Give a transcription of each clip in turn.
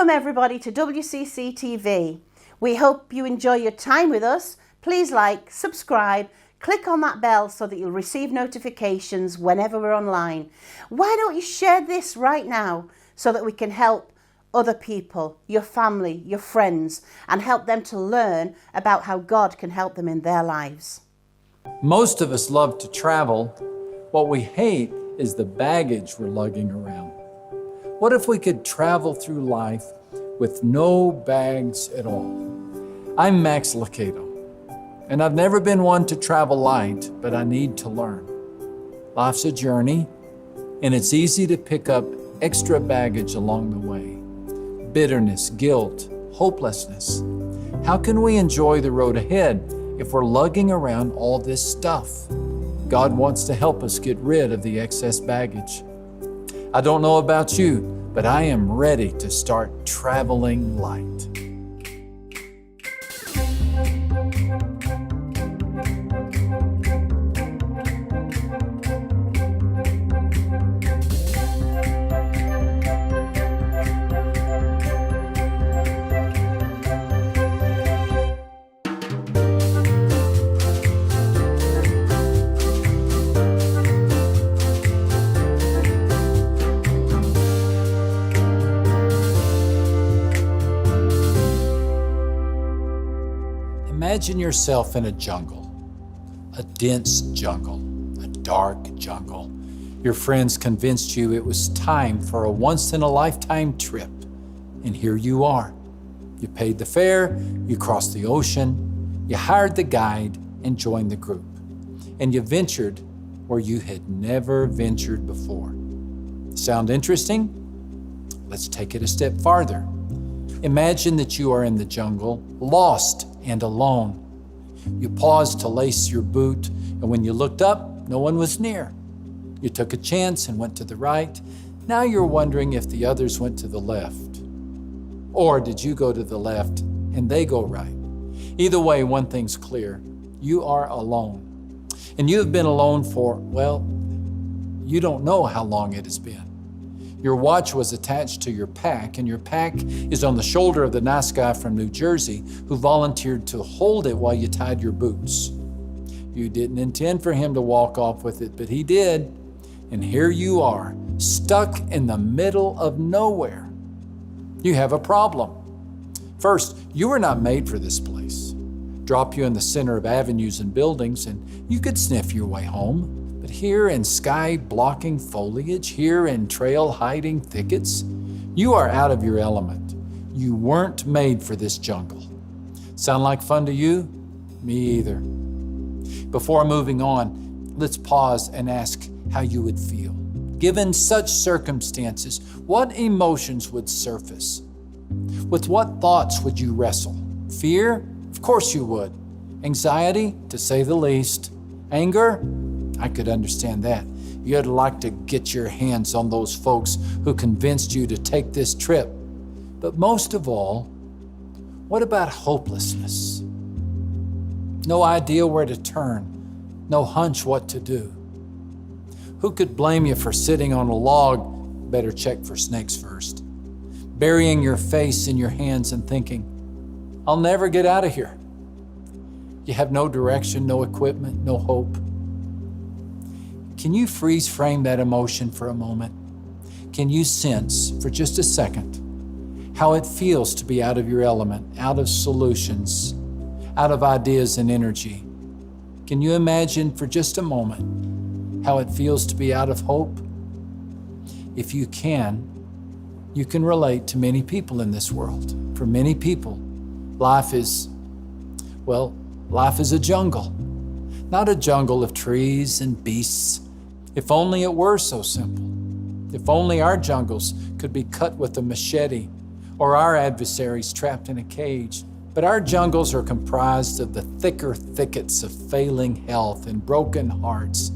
Welcome everybody to WCC TV. We hope you enjoy your time with us. Please like, subscribe, click on that bell so that you'll receive notifications whenever we're online. Why don't you share this right now so that we can help other people, your family, your friends, and help them to learn about how God can help them in their lives. Most of us love to travel. What we hate is the baggage we're lugging around. What if we could travel through life with no bags at all? I'm Max Lucado, and I've never been one to travel light, but I need to learn. Life's a journey, and it's easy to pick up extra baggage along the way. Bitterness, guilt, hopelessness. How can we enjoy the road ahead if we're lugging around all this stuff? God wants to help us get rid of the excess baggage. I don't know about you, but I am ready to start traveling light. Imagine yourself in a jungle, a dense jungle, a dark jungle. Your friends convinced you it was time for a once-in-a-lifetime trip, and here you are. You paid the fare, you crossed the ocean, you hired the guide and joined the group, and you ventured where you had never ventured before. Sound interesting? Let's take it a step farther. Imagine that you are in the jungle, lost and alone. You paused to lace your boot, and when you looked up, no one was near. You took a chance and went to the right. Now you're wondering if the others went to the left. Or did you go to the left and they go right? Either way, one thing's clear. You are alone. And you have been alone for, well, you don't know how long it has been. Your watch was attached to your pack, and your pack is on the shoulder of the nice guy from New Jersey who volunteered to hold it while you tied your boots. You didn't intend for him to walk off with it, but he did. And here you are, stuck in the middle of nowhere. You have a problem. First, you were not made for this place. Drop you in the center of avenues and buildings, and you could sniff your way home. But here in sky-blocking foliage, here in trail-hiding thickets, you are out of your element. You weren't made for this jungle. Sound like fun to you? Me either. Before moving on, let's pause and ask how you would feel. Given such circumstances, what emotions would surface? With what thoughts would you wrestle? Fear? Of course you would. Anxiety, to say the least. Anger? I could understand that. You'd like to get your hands on those folks who convinced you to take this trip. But most of all, what about hopelessness? No idea where to turn, no hunch what to do. Who could blame you for sitting on a log? Better check for snakes first. Burying your face in your hands and thinking, I'll never get out of here. You have no direction, no equipment, no hope. Can you freeze frame that emotion for a moment? Can you sense for just a second how it feels to be out of your element, out of solutions, out of ideas and energy? Can you imagine for just a moment how it feels to be out of hope? If you can relate to many people in this world. For many people, life is a jungle. Not a jungle of trees and beasts. If only it were so simple. If only our jungles could be cut with a machete, or our adversaries trapped in a cage. But our jungles are comprised of the thicker thickets of failing health and broken hearts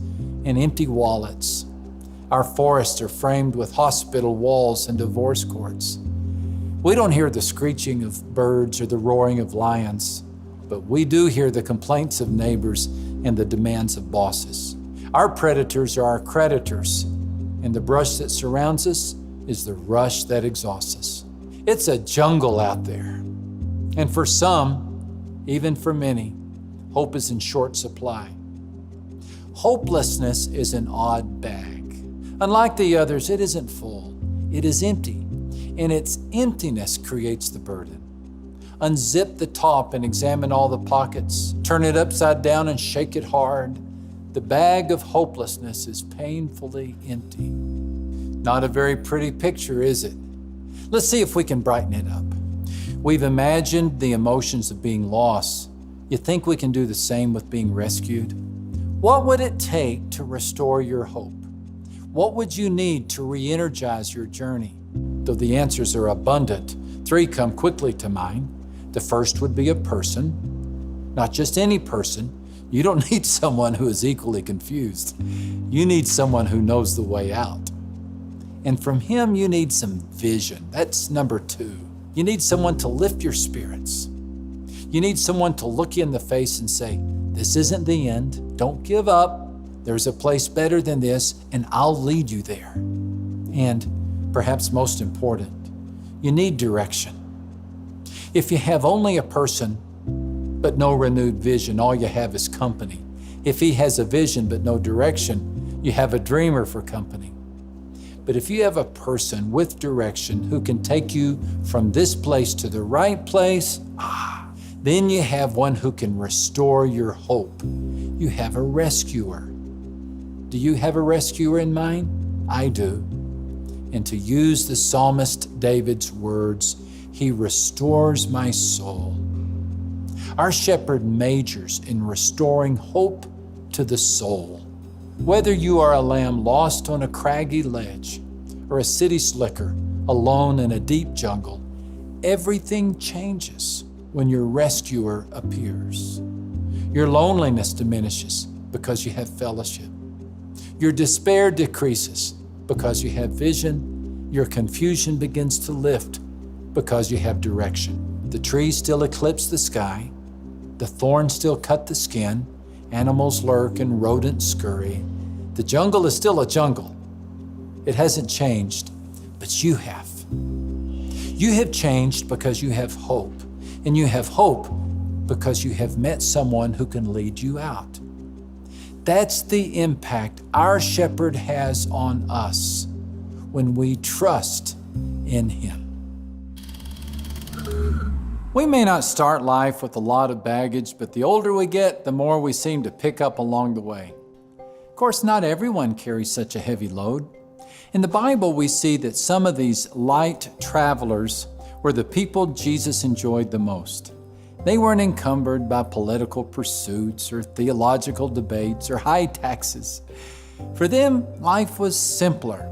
and empty wallets. Our forests are framed with hospital walls and divorce courts. We don't hear the screeching of birds or the roaring of lions, but we do hear the complaints of neighbors and the demands of bosses. Our predators are our creditors, and the brush that surrounds us is the rush that exhausts us. It's a jungle out there. And for some, even for many, hope is in short supply. Hopelessness is an odd bag. Unlike the others, it isn't full. It is empty, and its emptiness creates the burden. Unzip the top and examine all the pockets. Turn it upside down and shake it hard. The bag of hopelessness is painfully empty. Not a very pretty picture, is it? Let's see if we can brighten it up. We've imagined the emotions of being lost. You think we can do the same with being rescued? What would it take to restore your hope? What would you need to re-energize your journey? Though the answers are abundant, 3 come quickly to mind. The first would be a person, not just any person. You don't need someone who is equally confused. You need someone who knows the way out. And from him, you need some vision. That's number 2. You need someone to lift your spirits. You need someone to look you in the face and say, this isn't the end. Don't give up. There's a place better than this, and I'll lead you there. And perhaps most important, you need direction. If you have only a person, but no renewed vision, all you have is company. If he has a vision, but no direction, you have a dreamer for company. But if you have a person with direction who can take you from this place to the right place, then you have one who can restore your hope. You have a rescuer. Do you have a rescuer in mind? I do. And to use the psalmist David's words, he restores my soul. Our shepherd majors in restoring hope to the soul. Whether you are a lamb lost on a craggy ledge or a city slicker alone in a deep jungle, everything changes when your rescuer appears. Your loneliness diminishes because you have fellowship. Your despair decreases because you have vision. Your confusion begins to lift because you have direction. The trees still eclipse the sky. The thorns still cut the skin. Animals lurk and rodents scurry. The jungle is still a jungle. It hasn't changed, but you have. You have changed because you have hope, and you have hope because you have met someone who can lead you out. That's the impact our shepherd has on us when we trust in him. We may not start life with a lot of baggage, but the older we get, the more we seem to pick up along the way. Of course, not everyone carries such a heavy load. In the Bible, we see that some of these light travelers were the people Jesus enjoyed the most. They weren't encumbered by political pursuits or theological debates or high taxes. For them, life was simpler.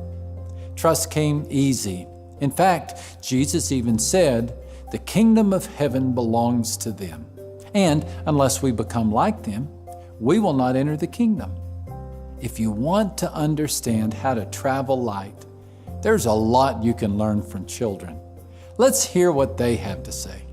Trust came easy. In fact, Jesus even said, the kingdom of heaven belongs to them. And unless we become like them, we will not enter the kingdom. If you want to understand how to travel light, there's a lot you can learn from children. Let's hear what they have to say.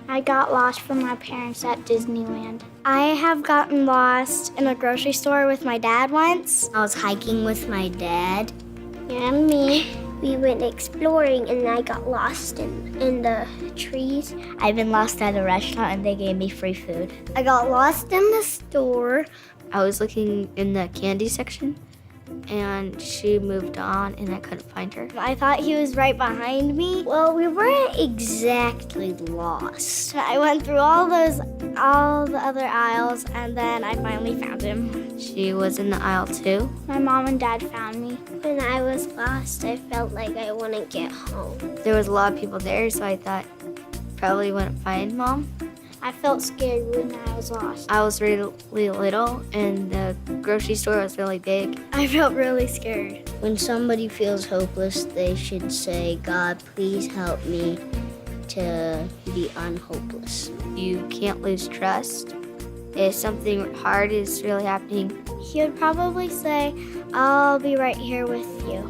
I got lost from my parents at Disneyland. I have gotten lost in a grocery store with my dad once. I was hiking with my dad. And me. We went exploring and I got lost in the trees. I've been lost at a restaurant and they gave me free food. I got lost in the store. I was looking in the candy section and she moved on and I couldn't find her. I thought he was right behind me. Well, we weren't exactly lost. I went through all the other aisles and then I finally found him. She was in the aisle too. My mom and dad found me. When I was lost, I felt like I wouldn't get home. There was a lot of people there, so I thought probably wouldn't find Mom. I felt scared when I was lost. I was really little and the grocery store was really big. I felt really scared. When somebody feels hopeless, they should say, God, please help me to be unhopeless. You can't lose trust. If something hard is really happening, he would probably say, I'll be right here with you.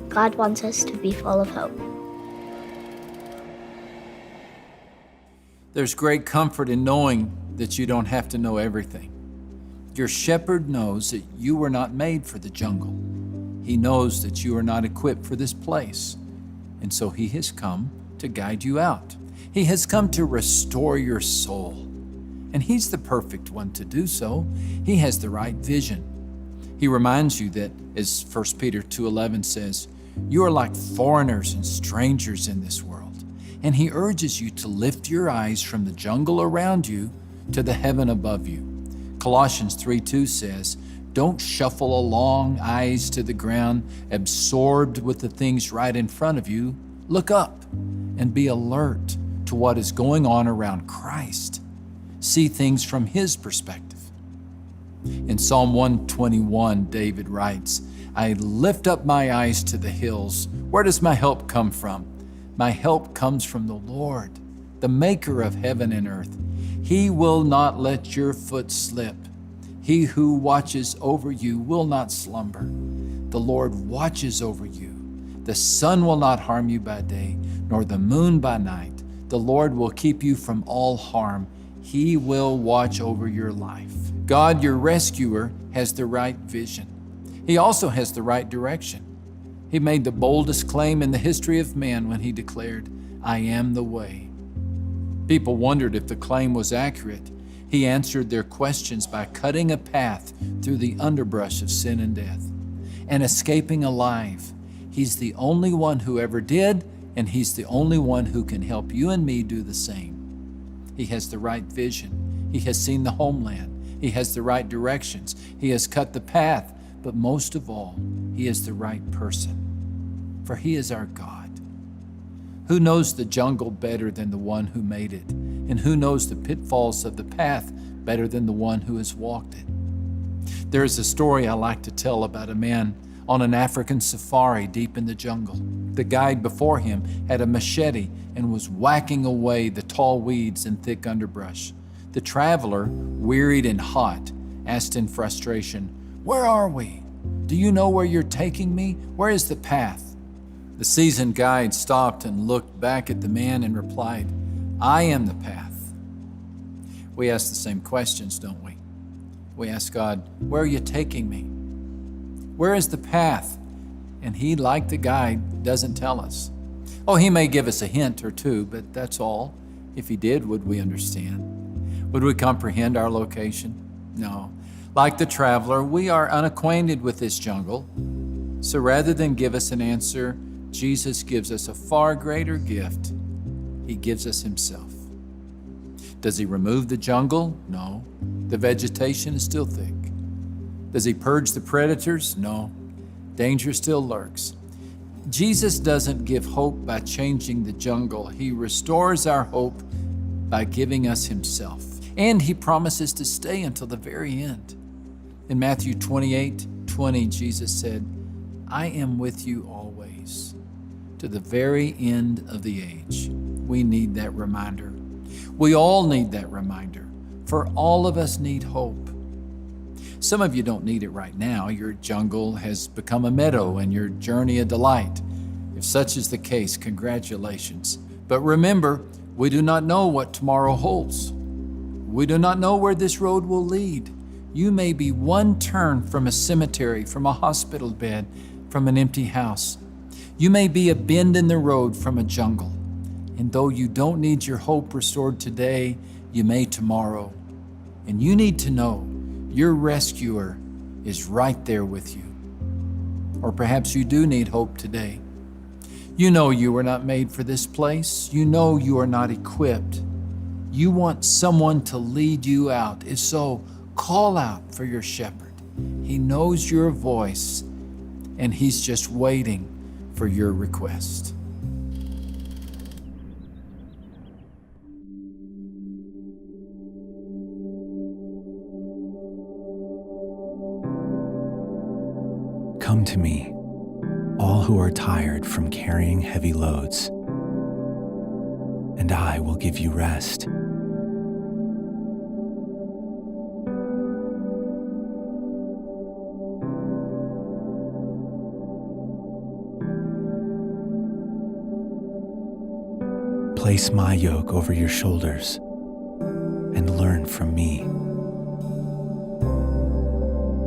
God wants us to be full of hope. There's great comfort in knowing that you don't have to know everything. Your shepherd knows that you were not made for the jungle. He knows that you are not equipped for this place, and so he has come to guide you out. He has come to restore your soul, and he's the perfect one to do so. He has the right vision. He reminds you that, as 1 Peter 2:11 says, you are like foreigners and strangers in this world. And he urges you to lift your eyes from the jungle around you to the heaven above you. Colossians 3:2 says, don't shuffle along, eyes to the ground, absorbed with the things right in front of you. Look up and be alert to what is going on around Christ. See things from his perspective. In Psalm 121, David writes, I lift up my eyes to the hills. Where does my help come from? My help comes from the Lord, the maker of heaven and earth. He will not let your foot slip. He who watches over you will not slumber. The Lord watches over you. The sun will not harm you by day, nor the moon by night. The Lord will keep you from all harm. He will watch over your life. God, your rescuer, has the right vision. He also has the right direction. He made the boldest claim in the history of man when he declared, I am the way. People wondered if the claim was accurate. He answered their questions by cutting a path through the underbrush of sin and death and escaping alive. He's the only one who ever did, and he's the only one who can help you and me do the same. He has the right vision. He has seen the homeland. He has the right directions. He has cut the path. But most of all, he is the right person, for he is our God. Who knows the jungle better than the one who made it? And who knows the pitfalls of the path better than the one who has walked it? There is a story I like to tell about a man on an African safari deep in the jungle. The guide before him had a machete and was whacking away the tall weeds and thick underbrush. The traveler, wearied and hot, asked in frustration, where are we? Do you know where you're taking me? Where is the path? The seasoned guide stopped and looked back at the man and replied, I am the path. We ask the same questions, don't we? We ask God, where are you taking me? Where is the path? And he, like the guide, doesn't tell us. Oh, he may give us a hint or two, but that's all. If he did, would we understand? Would we comprehend our location? No. Like the traveler, we are unacquainted with this jungle. So rather than give us an answer, Jesus gives us a far greater gift. He gives us himself. Does he remove the jungle? No. The vegetation is still thick. Does he purge the predators? No. Danger still lurks. Jesus doesn't give hope by changing the jungle. He restores our hope by giving us himself. And he promises to stay until the very end. In Matthew 28:20, Jesus said, I am with you always, to the very end of the age. We need that reminder. We all need that reminder, for all of us need hope. Some of you don't need it right now. Your jungle has become a meadow and your journey a delight. If such is the case, congratulations. But remember, we do not know what tomorrow holds. We do not know where this road will lead. You may be one turn from a cemetery, from a hospital bed, from an empty house. You may be a bend in the road from a jungle. And though you don't need your hope restored today, you may tomorrow. And you need to know your rescuer is right there with you. Or perhaps you do need hope today. You know you were not made for this place. You know you are not equipped. You want someone to lead you out. If so, call out for your shepherd. He knows your voice, and he's just waiting for your request. Come to me, all who are tired from carrying heavy loads, and I will give you rest. Place my yoke over your shoulders and learn from me,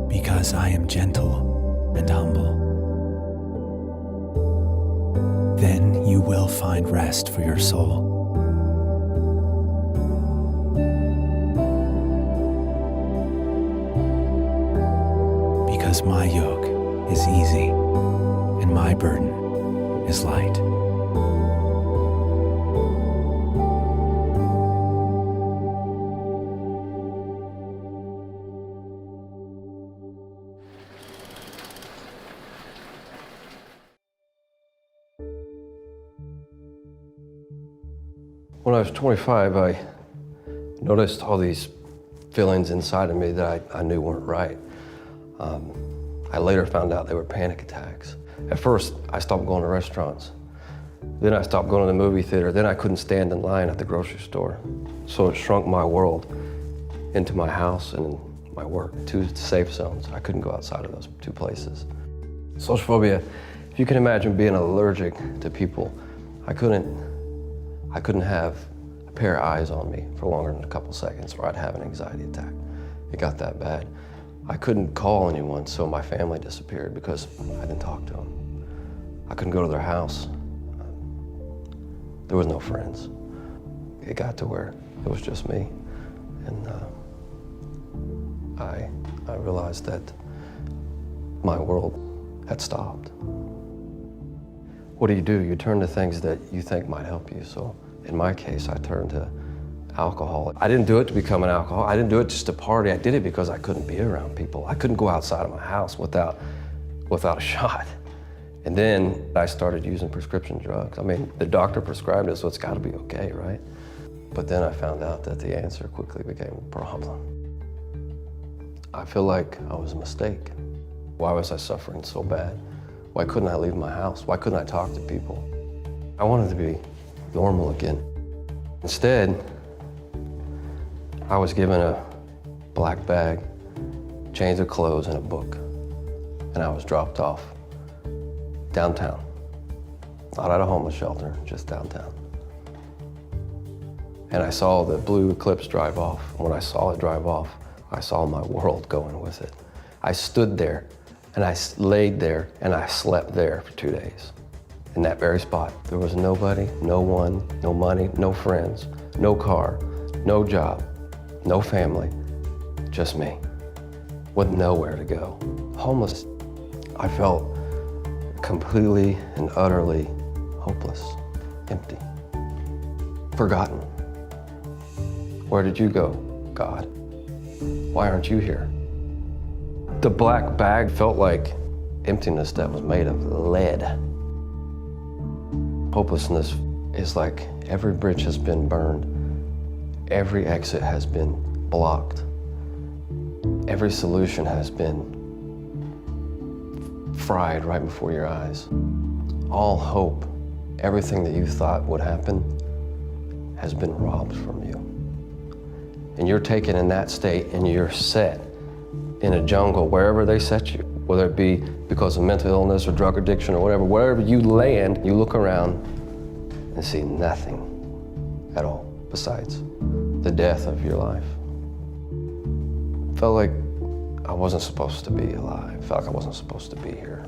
because I am gentle and humble, Then you will find rest for your soul. Because my yoke is easy and my burden is light. When I was 25, I noticed all these feelings inside of me that I knew weren't right. I later found out they were panic attacks. At first, I stopped going to restaurants. Then I stopped going to the movie theater. Then I couldn't stand in line at the grocery store. So it shrunk my world into my house and my work, 2 safe zones. I couldn't go outside of those 2 places. Social phobia, if you can imagine being allergic to people, I couldn't have a pair of eyes on me for longer than a couple seconds or I'd have an anxiety attack. It got that bad. I couldn't call anyone, so my family disappeared because I didn't talk to them. I couldn't go to their house. There was no friends. It got to where it was just me. And I realized that my world had stopped. What do? You turn to things that you think might help you. So in my case, I turned to alcohol. I didn't do it to become an alcoholic. I didn't do it just to party. I did it because I couldn't be around people. I couldn't go outside of my house without a shot. And then I started using prescription drugs. I mean, the doctor prescribed it, so it's gotta be okay, right? But then I found out that the answer quickly became a problem. I feel like I was a mistake. Why was I suffering so bad? Why couldn't I leave my house? Why couldn't I talk to people? I wanted to be normal again. Instead, I was given a black bag, change of clothes, and a book. And I was dropped off downtown. Not at a homeless shelter, just downtown. And I saw the blue Eclipse drive off. When I saw it drive off, I saw my world going with it. I stood there, and I laid there, and I slept there for 2 days. In that very spot. There was nobody, no one, no money, no friends, no car, no job, no family, just me, with nowhere to go. Homeless. I felt completely and utterly hopeless, empty, forgotten. Where did you go, God? Why aren't you here? The black bag felt like emptiness that was made of lead. Hopelessness is like every bridge has been burned, every exit has been blocked, every solution has been fried right before your eyes. All hope, everything that you thought would happen, has been robbed from you. And you're taken in that state and you're set in a jungle wherever they set you, whether it be because of mental illness or drug addiction or whatever, wherever you land, you look around and see nothing at all besides the death of your life. Felt like I wasn't supposed to be alive. Felt like I wasn't supposed to be here.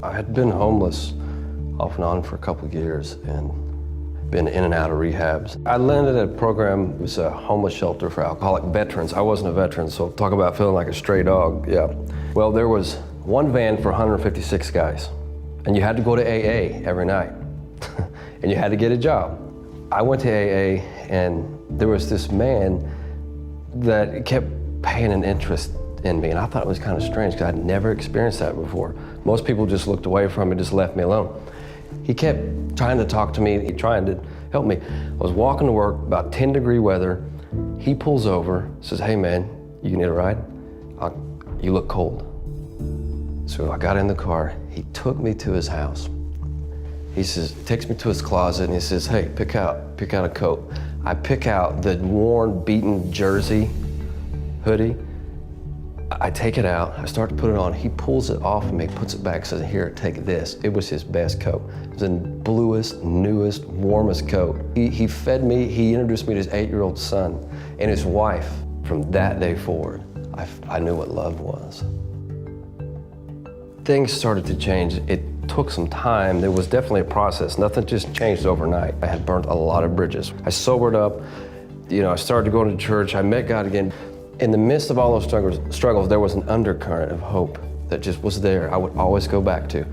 I had been homeless off and on for a couple of years and been in and out of rehabs. I landed at a program, it was a homeless shelter for alcoholic veterans. I wasn't a veteran, so talk about feeling like a stray dog, yeah. Well, there was one van for 156 guys, and you had to go to AA every night, and you had to get a job. I went to AA, and there was this man that kept paying an interest in me, and I thought it was kind of strange because I'd never experienced that before. Most people just looked away from me, just left me alone. He kept trying to talk to me, trying to help me. I was walking to work, about 10-degree weather. He pulls over, says, "Hey man, you need a ride? You look cold." So I got in the car, he took me to his house. He says, takes me to his closet and he says, "Hey, pick out a coat." I pick out the worn, beaten jersey hoodie. I take it out, I start to put it on. He pulls it off of me, puts it back, says, "Here, take this." It was his best coat. It was the bluest, newest, warmest coat. He fed me, he introduced me to his 8-year-old son and his wife. From that day forward, I knew what love was. Things started to change. took some time. There was definitely a process. Nothing just changed overnight. I had burnt a lot of bridges. I sobered up. I started to go to church. I met God again. In the midst of all those struggles, there was an undercurrent of hope that just was there. I would always go back to.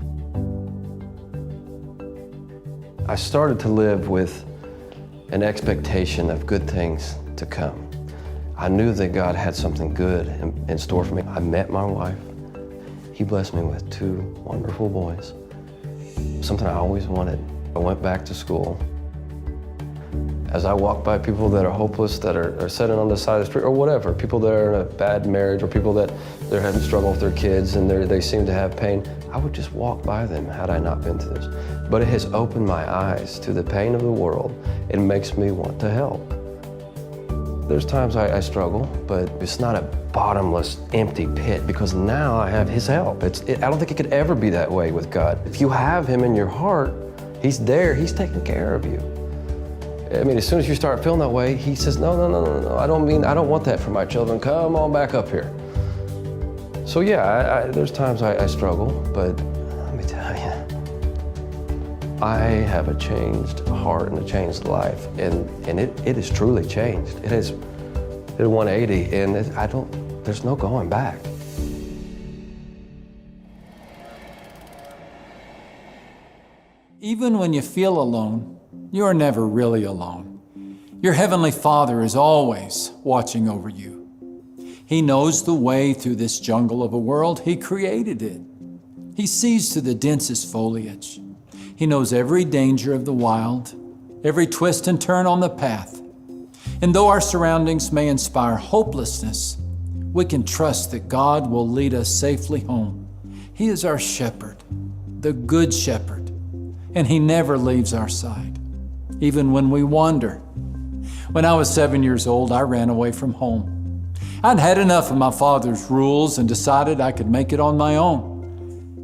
I started to live with an expectation of good things to come. I knew that God had something good in store for me. I met my wife. He blessed me with 2 wonderful boys, something I always wanted. I went back to school. As I walk by people that are hopeless, that are sitting on the side of the street, or whatever, people that are in a bad marriage, or people that they're having struggle with their kids and they seem to have pain, I would just walk by them had I not been through this. But it has opened my eyes to the pain of the world. It makes me want to help. There's times I struggle, but it's not a bottomless, empty pit, because now I have His help. I don't think it could ever be that way with God. If you have Him in your heart, He's there, He's taking care of you. I mean, as soon as you start feeling that way, He says, no, I don't want that for my children. Come on back up here. So yeah, there's times I struggle, but let me tell you, I have a changed heart and a changed life, and it is truly changed. It is 180, and there's no going back. Even when you feel alone, you are never really alone. Your Heavenly Father is always watching over you. He knows the way through this jungle of a world. He created it. He sees through the densest foliage. He knows every danger of the wild, every twist and turn on the path. And though our surroundings may inspire hopelessness, we can trust that God will lead us safely home. He is our shepherd, the good shepherd, and He never leaves our side, even when we wander. When I was 7 years old, I ran away from home. I'd had enough of my father's rules and decided I could make it on my own.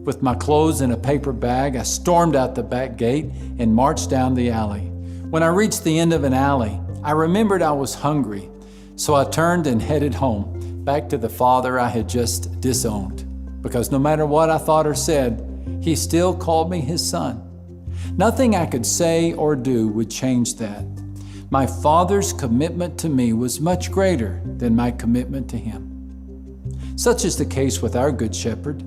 With my clothes in a paper bag, I stormed out the back gate and marched down the alley. When I reached the end of an alley, I remembered I was hungry, so I turned and headed home, back to the father I had just disowned. Because no matter what I thought or said, he still called me his son. Nothing I could say or do would change that. My father's commitment to me was much greater than my commitment to him. Such is the case with our Good Shepherd.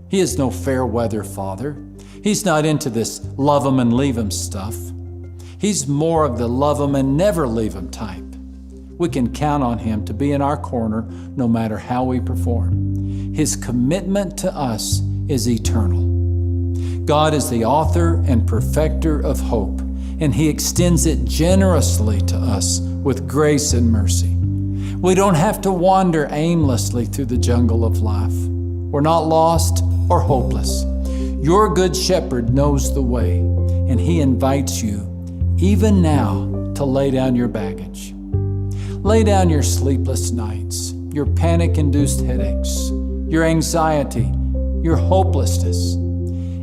He is no fair weather father. He's not into this love 'em and leave 'em stuff. He's more of the love 'em and never leave 'em type. We can count on Him to be in our corner no matter how we perform. His commitment to us is eternal. God is the author and perfecter of hope, and He extends it generously to us with grace and mercy. We don't have to wander aimlessly through the jungle of life. We're not lost or hopeless. Your Good Shepherd knows the way, and He invites you, even now, to lay down your baggage. Lay down your sleepless nights, your panic-induced headaches, your anxiety, your hopelessness,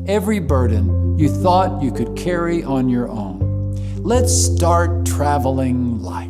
every burden you thought you could carry on your own. Let's start traveling light.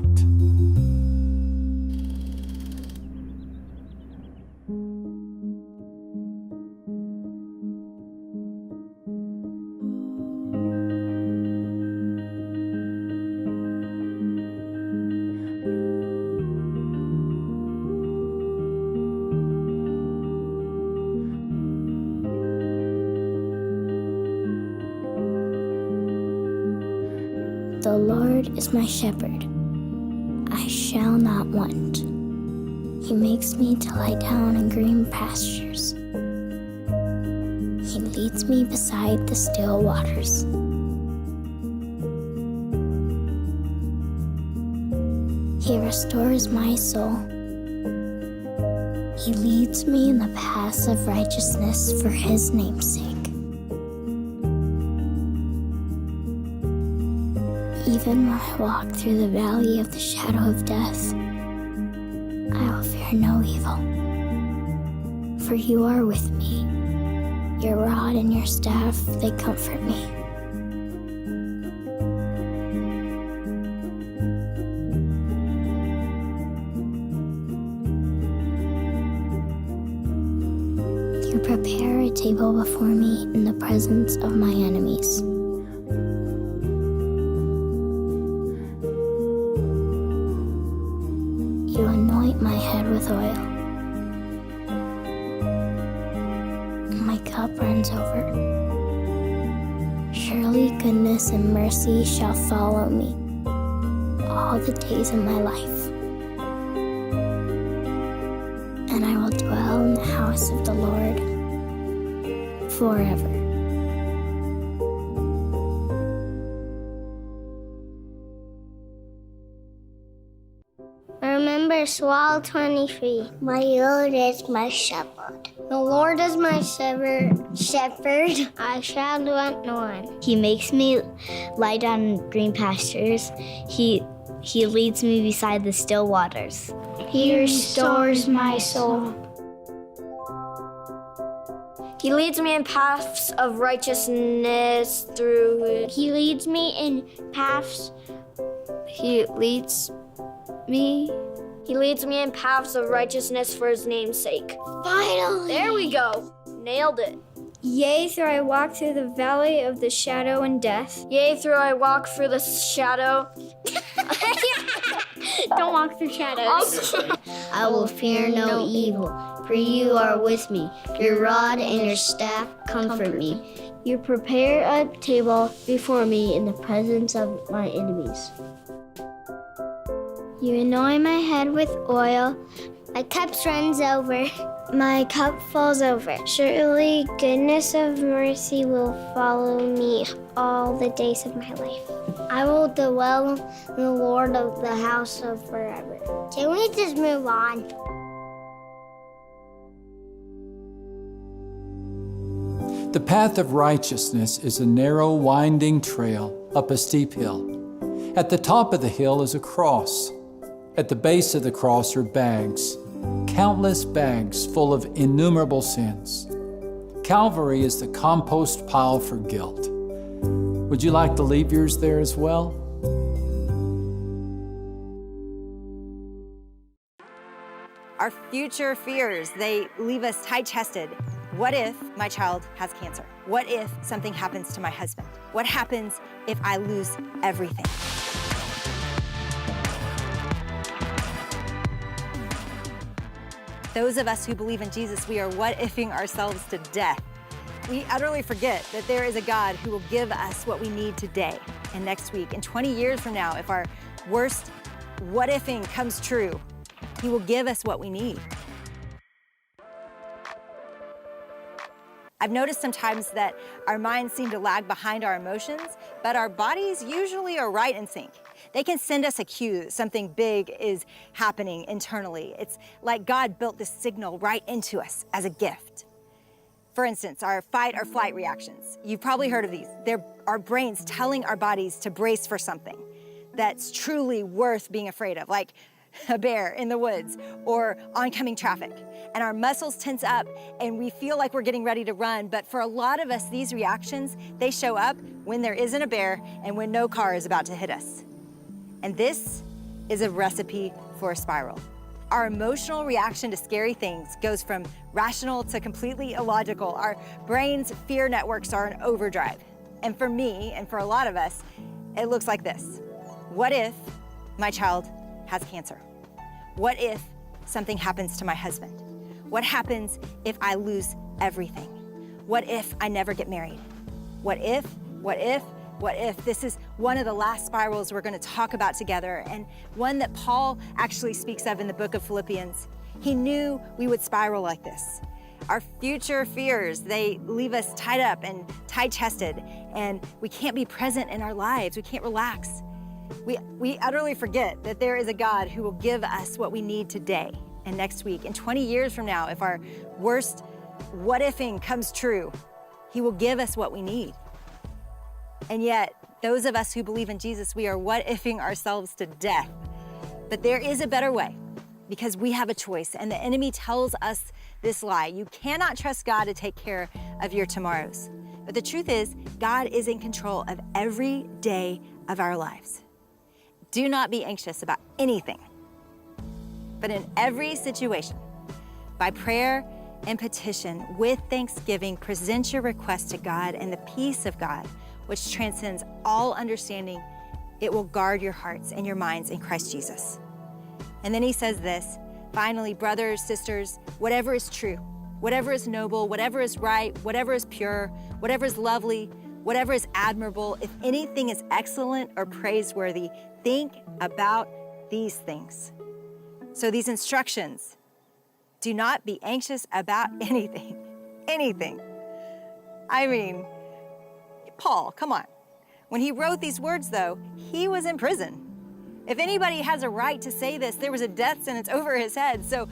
The Lord is my shepherd. I shall not want. He makes me to lie down in green pastures. He leads me beside the still waters. He restores my soul. He leads me in the paths of righteousness for His name's sake. Even when I walk through the valley of the shadow of death, I will fear no evil. For You are with me. Your rod and Your staff, they comfort me. You prepare a table before me in the presence of my enemies. You anoint my head with oil. My cup runs over. Surely goodness and mercy shall follow me all the days of my life, and I will dwell in the house of the Lord forever. Remember Psalm 23. My Lord is my shepherd. The Lord is my shepherd. I shall not want. He makes me lie down in green pastures. He leads me beside the still waters. He restores my soul. He leads me in paths of righteousness through it. He leads me in paths. He leads me. He leads me in paths of righteousness for his name's sake. Finally! There we go. Nailed it. Yea, though I walk through the valley of the shadow and death. Yea, though I walk through the shadow. Don't walk through shadows. I will fear no evil, for you are with me. Your rod and your staff comfort me. You prepare a table before me in the presence of my enemies. You anoint my head with oil. My cup runs over. My cup falls over. Surely goodness and mercy will follow me all the days of my life. I will dwell in the Lord of the house of forever. Can we just move on? The path of righteousness is a narrow, winding trail up a steep hill. At the top of the hill is a cross. At the base of the cross are bags, countless bags full of innumerable sins. Calvary is the compost pile for guilt. Would you like to leave yours there as well? Our future fears, they leave us tight-chested. What if my child has cancer? What if something happens to my husband? What happens if I lose everything? Those of us who believe in Jesus, we are what-ifing ourselves to death. We utterly forget that there is a God who will give us what we need today and next week. And 20 years from now, if our worst what-ifing comes true, He will give us what we need. I've noticed sometimes that our minds seem to lag behind our emotions, but our bodies usually are right in sync. They can send us a cue that something big is happening internally. It's like God built this signal right into us as a gift. For instance, our fight or flight reactions. You've probably heard of these. They're our brains telling our bodies to brace for something that's truly worth being afraid of, like a bear in the woods or oncoming traffic. And our muscles tense up and we feel like we're getting ready to run. But for a lot of us, these reactions, they show up when there isn't a bear and when no car is about to hit us. And this is a recipe for a spiral. Our emotional reaction to scary things goes from rational to completely illogical. Our brain's fear networks are in overdrive. And for me, and for a lot of us, it looks like this. What if my child has cancer? What if something happens to my husband? What happens if I lose everything? What if I never get married? What if? This is one of the last spirals we're going to talk about together, and one that Paul actually speaks of in the book of Philippians. He knew we would spiral like this. Our future fears, they leave us tied up and tight-chested, and we can't be present in our lives. We can't relax. We utterly forget that there is a God who will give us what we need today and next week. And 20 years from now, if our worst what-ifing comes true, He will give us what we need. And yet, those of us who believe in Jesus, we are what-ifing ourselves to death. But there is a better way, because we have a choice, and the enemy tells us this lie. You cannot trust God to take care of your tomorrows. But the truth is, God is in control of every day of our lives. Do not be anxious about anything, but in every situation, by prayer and petition with thanksgiving, present your request to God, and the peace of God, which transcends all understanding, it will guard your hearts and your minds in Christ Jesus. And then he says this, finally, brothers, sisters, whatever is true, whatever is noble, whatever is right, whatever is pure, whatever is lovely, whatever is admirable, if anything is excellent or praiseworthy, think about these things. So these instructions, do not be anxious about anything. I mean, Paul, come on. When he wrote these words, though, he was in prison. If anybody has a right to say this, there was a death sentence over his head. So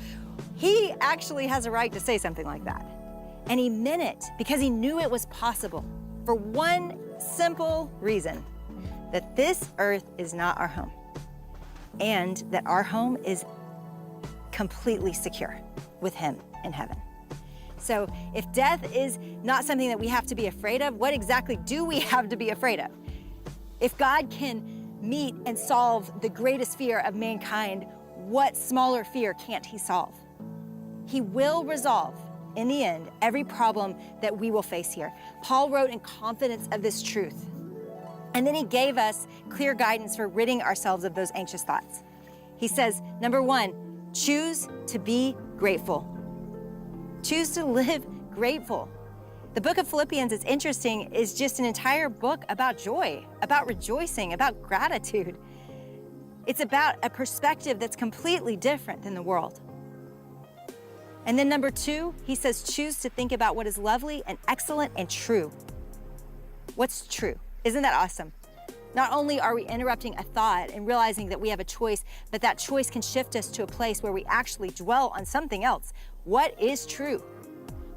he actually has a right to say something like that. And he meant it because he knew it was possible for one simple reason, that this earth is not our home and that our home is completely secure with him in heaven. So if death is not something that we have to be afraid of, what exactly do we have to be afraid of? If God can meet and solve the greatest fear of mankind, what smaller fear can't he solve? He will resolve, in the end, every problem that we will face here. Paul wrote in confidence of this truth. And then he gave us clear guidance for ridding ourselves of those anxious thoughts. He says, number one, choose to be grateful. Choose to live grateful. The book of Philippians, it's interesting, is just an entire book about joy, about rejoicing, about gratitude. It's about a perspective that's completely different than the world. And then number two, he says, choose to think about what is lovely and excellent and true. What's true? Isn't that awesome? Not only are we interrupting a thought and realizing that we have a choice, but that choice can shift us to a place where we actually dwell on something else. What is true?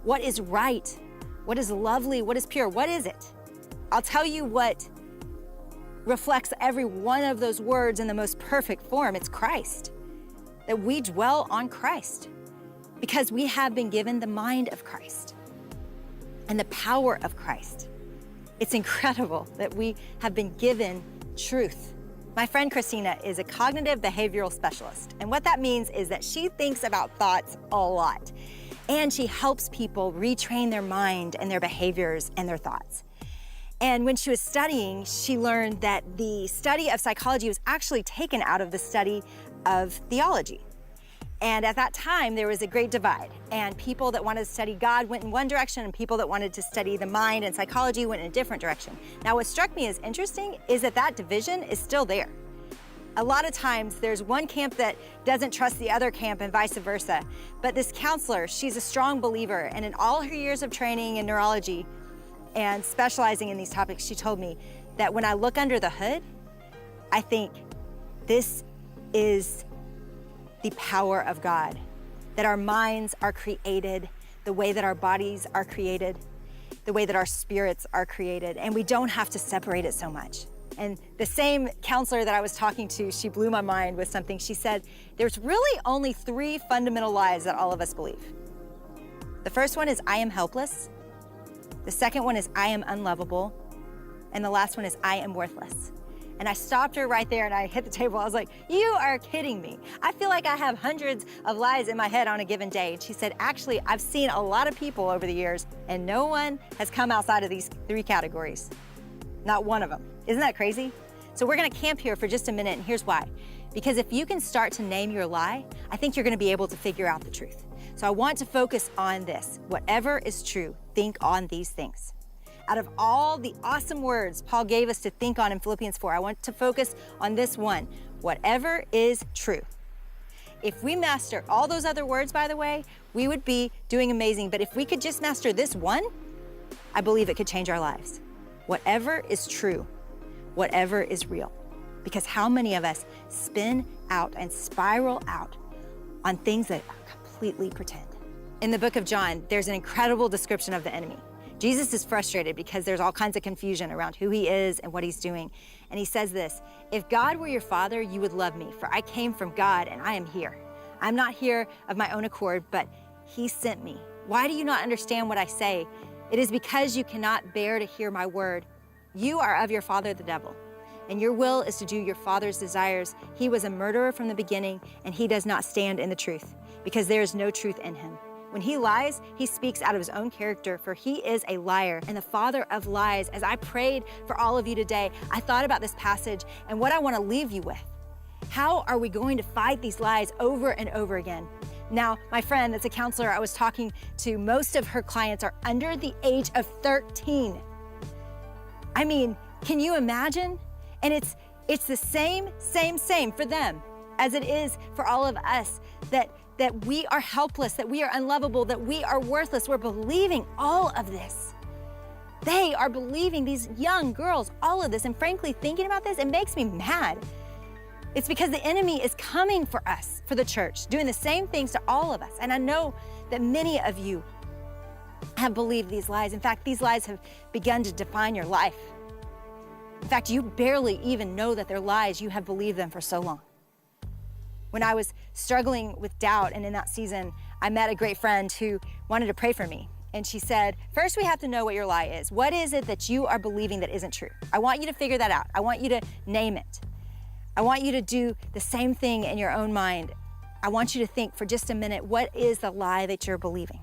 What is right? What is lovely? What is pure? What is it? I'll tell you what reflects every one of those words in the most perfect form. It's Christ. That we dwell on Christ because we have been given the mind of Christ and the power of Christ. It's incredible that we have been given truth. My friend Christina is a cognitive behavioral specialist. And what that means is that she thinks about thoughts a lot. And she helps people retrain their mind and their behaviors and their thoughts. And when she was studying, she learned that the study of psychology was actually taken out of the study of theology. And at that time, there was a great divide. And people that wanted to study God went in one direction, and people that wanted to study the mind and psychology went in a different direction. Now, what struck me as interesting is that that division is still there. A lot of times, there's one camp that doesn't trust the other camp and vice versa. But this counselor, she's a strong believer. And in all her years of training in neurology and specializing in these topics, she told me that when I look under the hood, I think this is the power of God, that our minds are created the way that our bodies are created, the way that our spirits are created, and we don't have to separate it so much. And the same counselor that I was talking to, she blew my mind with something. She said, there's really only 3 fundamental lies that all of us believe. The first one is, I am helpless. The second one is, I am unlovable. And the last one is, I am worthless. And I stopped her right there and I hit the table. I was like, you are kidding me. I feel like I have hundreds of lies in my head on a given day. And she said, actually, I've seen a lot of people over the years and no one has come outside of these 3 categories. Not one of them. Isn't that crazy? So we're gonna camp here for just a minute, and here's why. Because if you can start to name your lie, I think you're gonna be able to figure out the truth. So I want to focus on this. Whatever is true, think on these things. Out of all the awesome words Paul gave us to think on in Philippians 4, I want to focus on this one. Whatever is true. If we master all those other words, by the way, we would be doing amazing. But if we could just master this one, I believe it could change our lives. Whatever is true, whatever is real. Because how many of us spin out and spiral out on things that are completely pretend? In the book of John, there's an incredible description of the enemy. Jesus is frustrated because there's all kinds of confusion around who he is and what he's doing. And he says this, if God were your father, you would love me, for I came from God and I am here. I'm not here of my own accord, but he sent me. Why do you not understand what I say? It is because you cannot bear to hear my word. You are of your father, the devil, and your will is to do your father's desires. He was a murderer from the beginning, and he does not stand in the truth, because there is no truth in him. When he lies, he speaks out of his own character, for he is a liar and the father of lies. As I prayed for all of you today, I thought about this passage and what I want to leave you with. How are we going to fight these lies over and over again? Now, my friend that's a counselor I was talking to, most of her clients are under the age of 13. I mean, can you imagine? And it's the same for them as it is for all of us, that we are helpless, that we are unlovable, that we are worthless. We're believing all of this. They are believing, these young girls, all of this. And frankly, thinking about this, it makes me mad. It's because the enemy is coming for us, for the church, doing the same things to all of us. And I know that many of you have believed these lies. In fact, these lies have begun to define your life. In fact, you barely even know that they're lies. You have believed them for so long. When I was struggling with doubt, and in that season, I met a great friend who wanted to pray for me. And she said, first we have to know what your lie is. What is it that you are believing that isn't true? I want you to figure that out. I want you to name it. I want you to do the same thing in your own mind. I want you to think for just a minute, what is the lie that you're believing?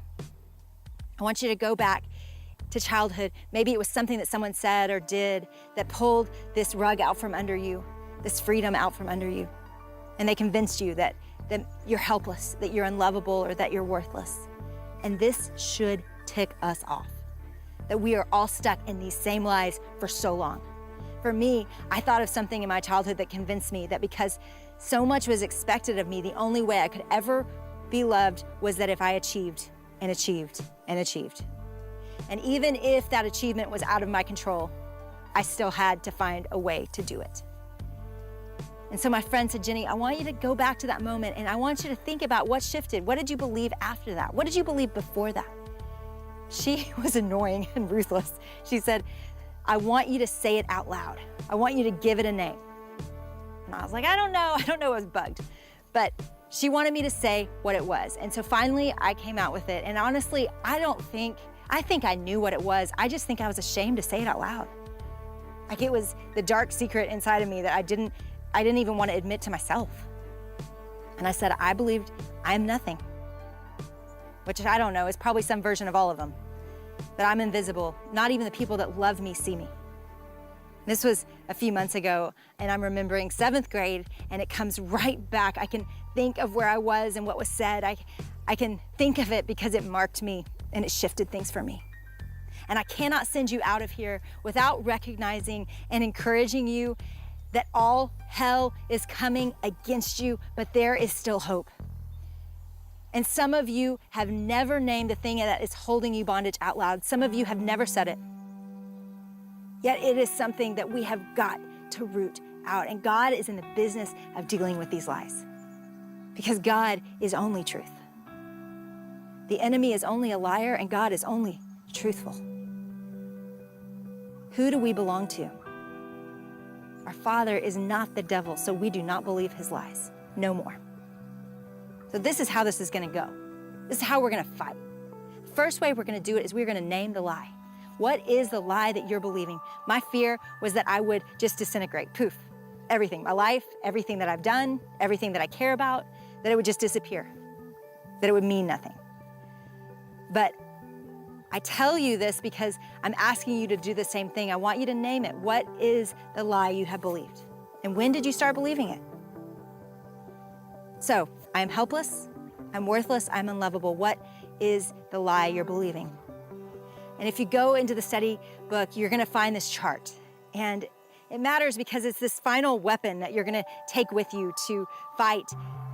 I want you to go back to childhood. Maybe it was something that someone said or did that pulled this rug out from under you, this freedom out from under you. And they convinced you that you're helpless, that you're unlovable, or that you're worthless. And this should tick us off, that we are all stuck in these same lies for so long. For me, I thought of something in my childhood that convinced me that because so much was expected of me, the only way I could ever be loved was that if I achieved and achieved and achieved. And even if that achievement was out of my control, I still had to find a way to do it. And so my friend said, Jennie, I want you to go back to that moment and I want you to think about what shifted. What did you believe after that? What did you believe before that? She was annoying and ruthless. She said, I want you to say it out loud. I want you to give it a name. And I was like, I don't know. I was bugged. But she wanted me to say what it was. And so finally I came out with it. And honestly, I think I knew what it was. I just think I was ashamed to say it out loud. Like it was the dark secret inside of me that I didn't even want to admit to myself. And I said, I believed I am nothing, which I don't know is probably some version of all of them, that I'm invisible. Not even the people that love me see me. This was a few months ago, and I'm remembering 7th grade, and it comes right back. I can think of where I was and what was said. I can think of it because it marked me and it shifted things for me. And I cannot send you out of here without recognizing and encouraging you that all hell is coming against you, but there is still hope. And some of you have never named the thing that is holding you bondage out loud. Some of you have never said it. Yet it is something that we have got to root out. And God is in the business of dealing with these lies, because God is only truth. The enemy is only a liar and God is only truthful. Who do we belong to? Our Father is not the devil, so we do not believe his lies. No more. So this is how this is going to go. This is how we're going to fight. The first way we're going to do it is we're going to name the lie. What is the lie that you're believing? My fear was that I would just disintegrate. Poof. Everything. My life, everything that I've done, everything that I care about, that it would just disappear. That it would mean nothing. But I tell you this because I'm asking you to do the same thing. I want you to name it. What is the lie you have believed? And when did you start believing it? So, I am helpless, I'm worthless, I'm unlovable. What is the lie you're believing? And if you go into the study book, you're gonna find this chart. And it matters because it's this final weapon that you're gonna take with you to fight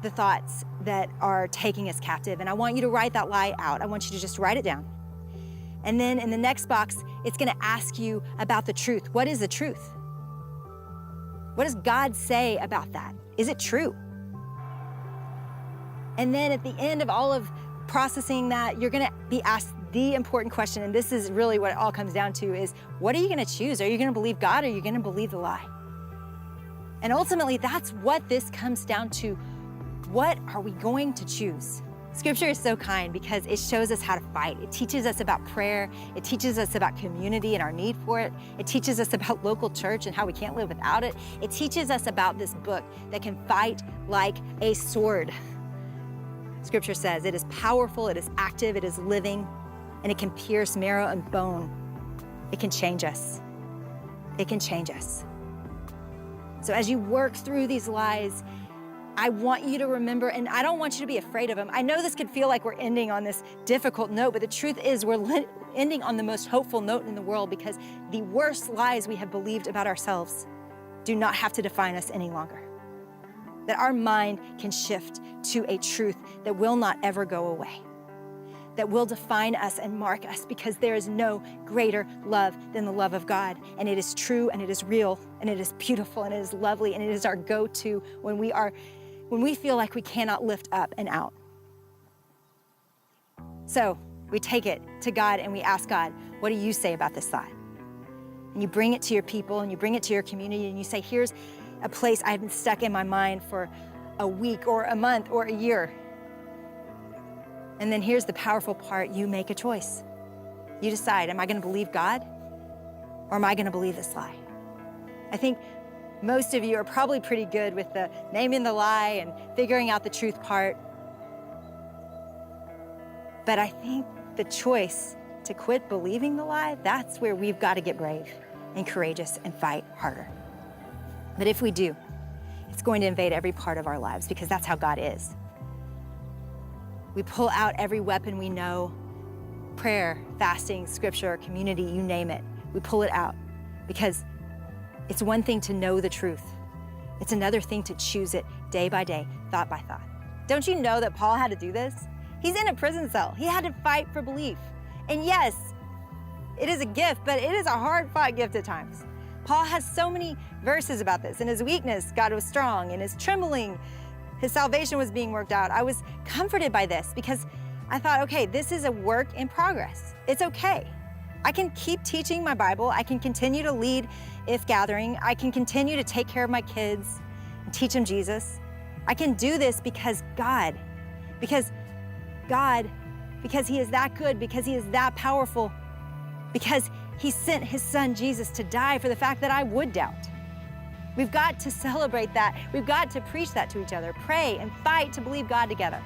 the thoughts that are taking us captive. And I want you to write that lie out. I want you to just write it down. And then in the next box, it's gonna ask you about the truth. What is the truth? What does God say about that? Is it true? And then at the end of all of processing that, you're gonna be asked the important question, and this is really what it all comes down to, is what are you gonna choose? Are you gonna believe God or are you gonna believe the lie? And ultimately, that's what this comes down to. What are we going to choose? Scripture is so kind because it shows us how to fight. It teaches us about prayer. It teaches us about community and our need for it. It teaches us about local church and how we can't live without it. It teaches us about this book that can fight like a sword. Scripture says it is powerful, it is active, it is living, and it can pierce marrow and bone. It can change us. It can change us. So as you work through these lies, I want you to remember, and I don't want you to be afraid of them. I know this could feel like we're ending on this difficult note, but the truth is we're ending on the most hopeful note in the world, because the worst lies we have believed about ourselves do not have to define us any longer. That our mind can shift to a truth that will not ever go away, that will define us and mark us, because there is no greater love than the love of God. And it is true, and it is real, and it is beautiful, and it is lovely, and it is our go-to when we feel like we cannot lift up and out. So we take it to God and we ask God, what do you say about this thought? And you bring it to your people, and you bring it to your community, and you say, here's a place I've been stuck in my mind for a week or a month or a year. And then here's the powerful part. You make a choice. You decide, am I going to believe God, or am I going to believe this lie? I think most of you are probably pretty good with the naming the lie and figuring out the truth part. But I think the choice to quit believing the lie, that's where we've got to get brave and courageous and fight harder. But if we do, it's going to invade every part of our lives, because that's how God is. We pull out every weapon we know, prayer, fasting, scripture, community, you name it. We pull it out, because it's one thing to know the truth. It's another thing to choose it day by day, thought by thought. Don't you know that Paul had to do this? He's in a prison cell. He had to fight for belief. And yes, it is a gift, but it is a hard-fought gift at times. Paul has so many verses about this. In his weakness, God was strong. In his trembling, his salvation was being worked out. I was comforted by this, because I thought, okay, this is a work in progress. It's okay. I can keep teaching my Bible. I can continue to lead If Gathering. I can continue to take care of my kids and teach them Jesus. I can do this because because he is that good, because he is that powerful, because he sent his son Jesus to die for the fact that I would doubt. We've got to celebrate that. We've got to preach that to each other, pray and fight to believe God together.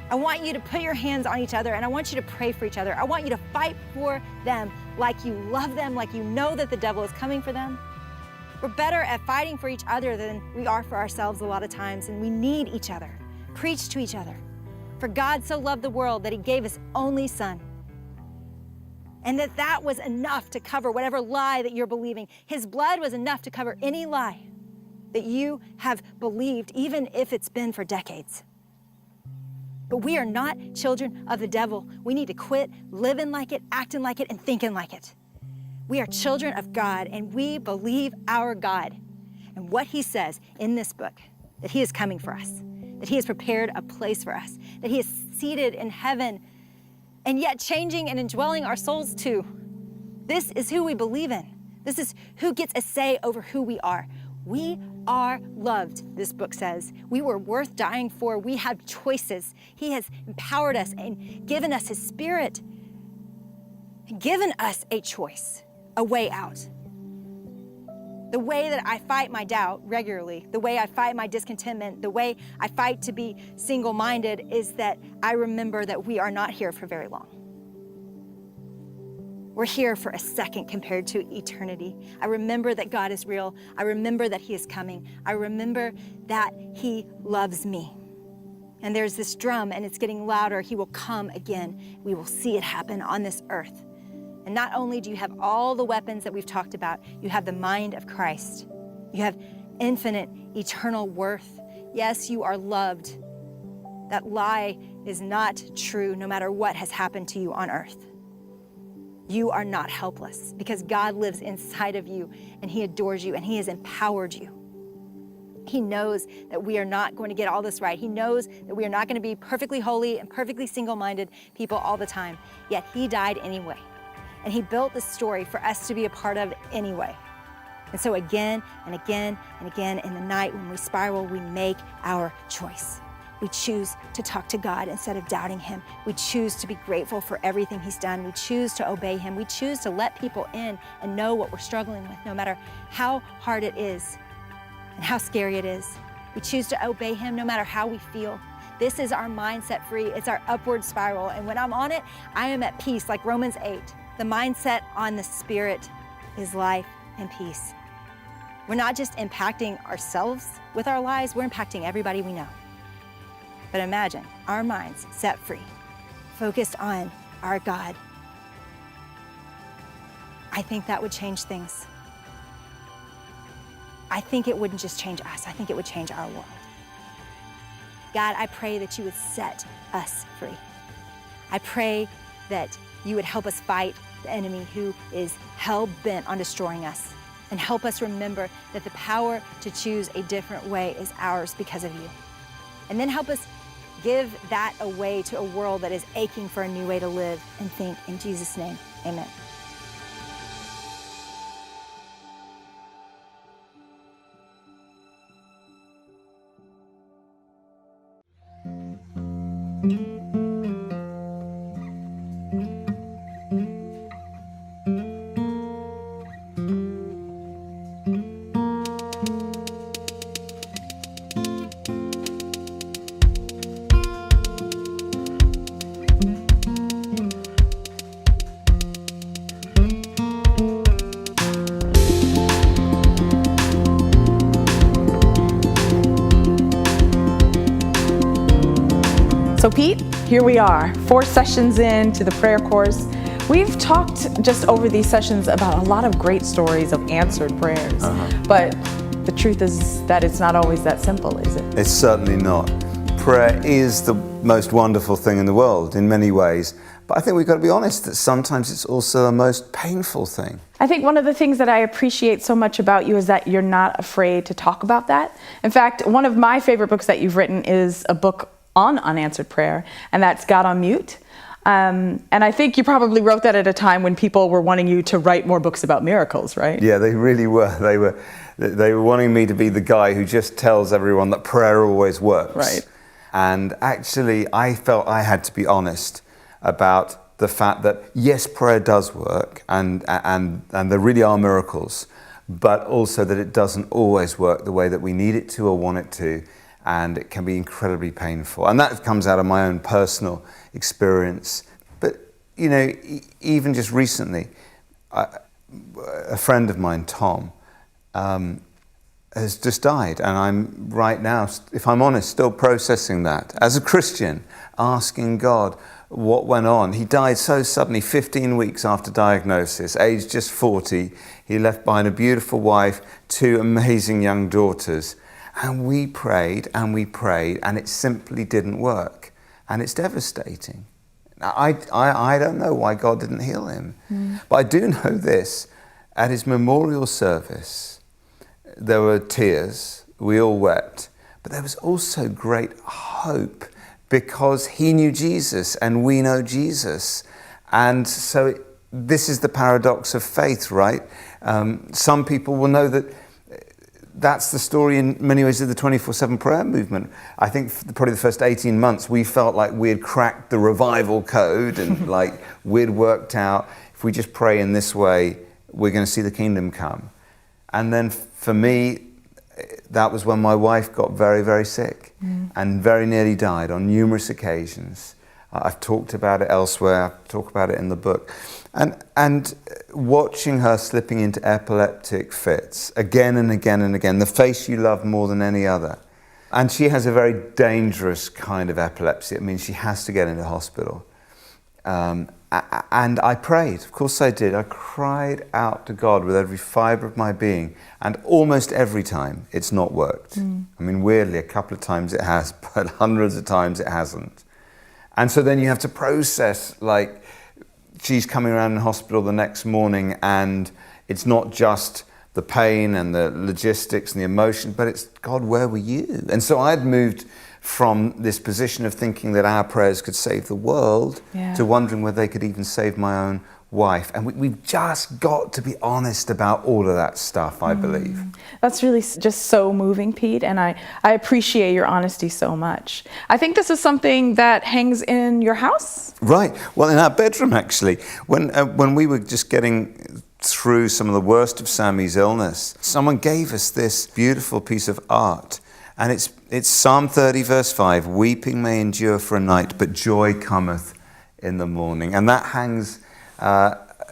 I want you to put your hands on each other, and I want you to pray for each other. I want you to fight for them like you love them, like you know that the devil is coming for them. We're better at fighting for each other than we are for ourselves a lot of times, and we need each other. Preach to each other. For God so loved the world that he gave his only son. And that was enough to cover whatever lie that you're believing. His blood was enough to cover any lie that you have believed, even if it's been for decades. But we are not children of the devil. We need to quit living like it, acting like it, and thinking like it. We are children of God, and we believe our God and what he says in this book, that he is coming for us, that he has prepared a place for us, that he is seated in heaven, and yet changing and indwelling our souls too. This is who we believe in. This is who gets a say over who we are. We are loved, this book says. We were worth dying for. We have choices. He has empowered us and given us his spirit, given us a choice, a way out. The way that I fight my doubt regularly, the way I fight my discontentment, the way I fight to be single-minded is that I remember that we are not here for very long. We're here for a second compared to eternity. I remember that God is real. I remember that he is coming. I remember that he loves me. And there's this drum, and it's getting louder. He will come again. We will see it happen on this earth. And not only do you have all the weapons that we've talked about, you have the mind of Christ. You have infinite, eternal worth. Yes, you are loved. That lie is not true no matter what has happened to you on earth. You are not helpless because God lives inside of you and he adores you and he has empowered you. He knows that we are not going to get all this right. He knows that we are not going to be perfectly holy and perfectly single-minded people all the time, yet he died anyway. And he built this story for us to be a part of anyway. And so again and again and again in the night when we spiral, we make our choice. We choose to talk to God instead of doubting him. We choose to be grateful for everything he's done. We choose to obey him. We choose to let people in and know what we're struggling with, no matter how hard it is and how scary it is. We choose to obey him no matter how we feel, This is our mindset free. It's our upward spiral. And when I'm on it, I am at peace, like Romans 8. The mindset on the Spirit is life and peace. We're not just impacting ourselves with our lives, we're impacting everybody we know. But imagine our minds set free, focused on our God. I think that would change things. I think it wouldn't just change us, I think it would change our world. God, I pray that you would set us free. I pray that you would help us fight the enemy who is hell-bent on destroying us, and help us remember that the power to choose a different way is ours because of you. And then help us give that away to a world that is aching for a new way to live and think. In Jesus' name, amen. So Pete, here we are, 4 sessions into the prayer course. We've talked just over these sessions about a lot of great stories of answered prayers, but the truth is that it's not always that simple, is it? It's certainly not. Prayer is the most wonderful thing in the world in many ways, but I think we've got to be honest that sometimes it's also the most painful thing. I think one of the things that I appreciate so much about you is that you're not afraid to talk about that. In fact, one of my favorite books that you've written is a book on unanswered prayer, and that's God on Mute. And I think you probably wrote that at a time when people were wanting you to write more books about miracles, right? Yeah, they really were. They were wanting me to be the guy who just tells everyone that prayer always works. Right. And actually, I felt I had to be honest about the fact that yes, prayer does work, and there really are miracles, but also that it doesn't always work the way that we need it to or want it to. And it can be incredibly painful. And that comes out of my own personal experience. But, you know, even just recently, a friend of mine, Tom, has just died. And I'm right now, if I'm honest, still processing that. As a Christian, asking God what went on. He died so suddenly, 15 weeks after diagnosis, aged just 40. He left behind a beautiful wife, 2 amazing young daughters. And we prayed, and it simply didn't work. And it's devastating. I don't know why God didn't heal him. But I do know this. At his memorial service, there were tears. We all wept. But there was also great hope because he knew Jesus and we know Jesus. And so this is the paradox of faith, right? Some people will know that that's the story in many ways of the 24/7 prayer movement. I think probably the first 18 months we felt like we had cracked the revival code and like we'd worked out if we just pray in this way, we're going to see the kingdom come. And then for me, that was when my wife got very, very sick and very nearly died on numerous occasions. I've talked about it elsewhere, I talk about it in the book. And watching her slipping into epileptic fits again and again and again, the face you love more than any other. And she has a very dangerous kind of epilepsy. I mean, she has to get into hospital. And I prayed, of course I did. I cried out to God with every fibre of my being, and almost every time it's not worked. I mean, weirdly, a couple of times it has, but hundreds of times it hasn't. And so then you have to process, like, she's coming around in hospital the next morning and it's not just the pain and the logistics and the emotion, but it's, God, where were you? And so I'd moved from this position of thinking that our prayers could save the world to wondering whether they could even save my own wife. And we've just got to be honest about all of that stuff, I believe. That's really just so moving, Pete, and I appreciate your honesty so much. I think this is something that hangs in your house? Right. Well, in our bedroom, actually. When we were just getting through some of the worst of Sammy's illness, someone gave us this beautiful piece of art. And it's Psalm 30 verse 5, weeping may endure for a night, but joy cometh in the morning. And that hangs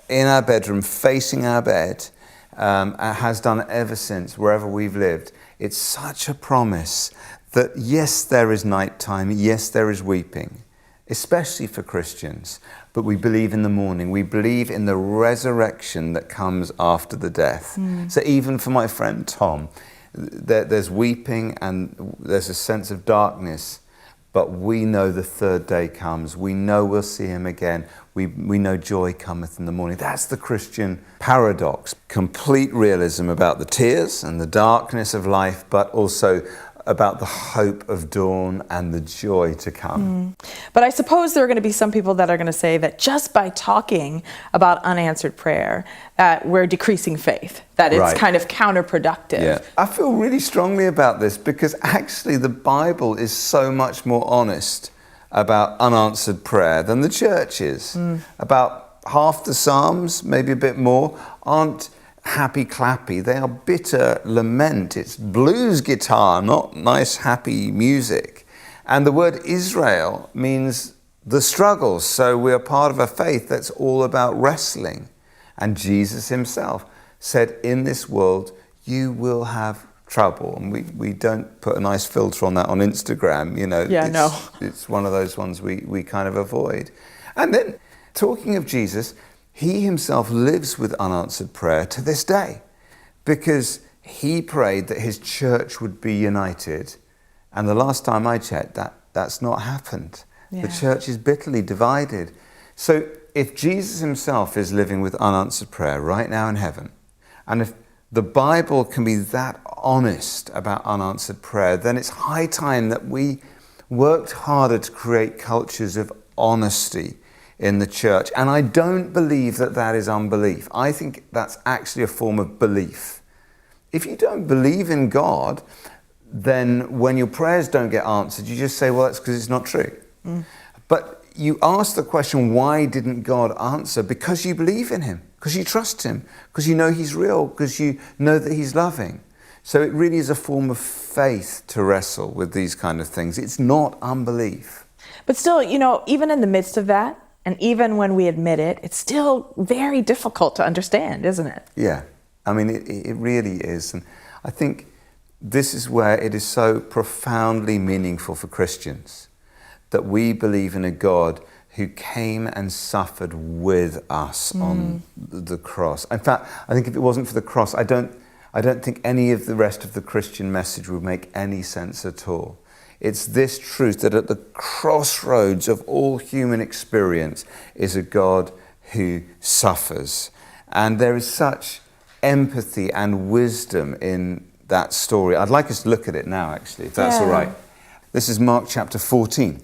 in our bedroom, facing our bed, has done ever since, wherever we've lived. It's such a promise that yes, there is nighttime, yes, there is weeping, especially for Christians, but we believe in the morning. We believe in the resurrection that comes after the death. So even for my friend Tom, there's weeping and there's a sense of darkness, but we know the third day comes. We know we'll see him again. We know joy cometh in the morning. That's the Christian paradox. Complete realism about the tears and the darkness of life, but also about the hope of dawn and the joy to come. But I suppose there are going to be some people that are going to say that just by talking about unanswered prayer, that we're decreasing faith, that it's kind of counterproductive. Yeah. I feel really strongly about this because actually the Bible is so much more honest about unanswered prayer than the church is. About half the Psalms, maybe a bit more, aren't happy clappy. They are bitter lament. It's blues guitar, not nice happy music. And the word Israel means the struggles. So we are part of a faith that's all about wrestling. And Jesus himself said, in this world you will have trouble. And we don't put a nice filter on that on Instagram, you know. It's one of those ones we kind of avoid. And then talking of Jesus, he himself lives with unanswered prayer to this day because he prayed that his church would be united. And the last time I checked, that's not happened. The church is bitterly divided. So if Jesus himself is living with unanswered prayer right now in heaven, and if the Bible can be that honest about unanswered prayer, then it's high time that we worked harder to create cultures of honesty in the church. And I don't believe that is unbelief. I think that's actually a form of belief. If you don't believe in God, then when your prayers don't get answered, you just say, well, that's because it's not true. But you ask the question, why didn't God answer? Because you believe in him, because you trust him, because you know he's real, because you know that he's loving. So it really is a form of faith to wrestle with these kind of things. It's not unbelief. But still, you know, even in the midst of that, and even when we admit it, it's still very difficult to understand, isn't it? Yeah, I mean, it really is. And I think this is where it is so profoundly meaningful for Christians that we believe in a God who came and suffered with us on the cross. In fact, I think if it wasn't for the cross, I don't think any of the rest of the Christian message would make any sense at all. It's this truth that at the crossroads of all human experience is a God who suffers. And there is such empathy and wisdom in that story. I'd like us to look at it now, actually, if that's all right. This is Mark chapter 14.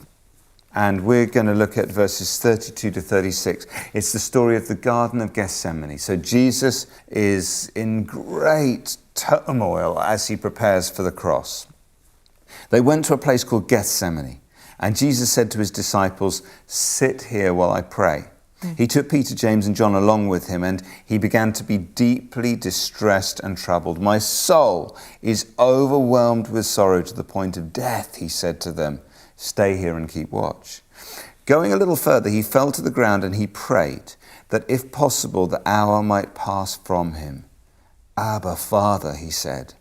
And we're going to look at verses 32 to 36. It's the story of the Garden of Gethsemane. So Jesus is in great turmoil as he prepares for the cross. They went to a place called Gethsemane, and Jesus said to his disciples, "Sit here while I pray." He took Peter, James, and John along with him, and he began to be deeply distressed and troubled. "My soul is overwhelmed with sorrow to the point of death," he said to them. "Stay here and keep watch." Going a little further, he fell to the ground and he prayed that if possible the hour might pass from him. "Abba, Father," he said,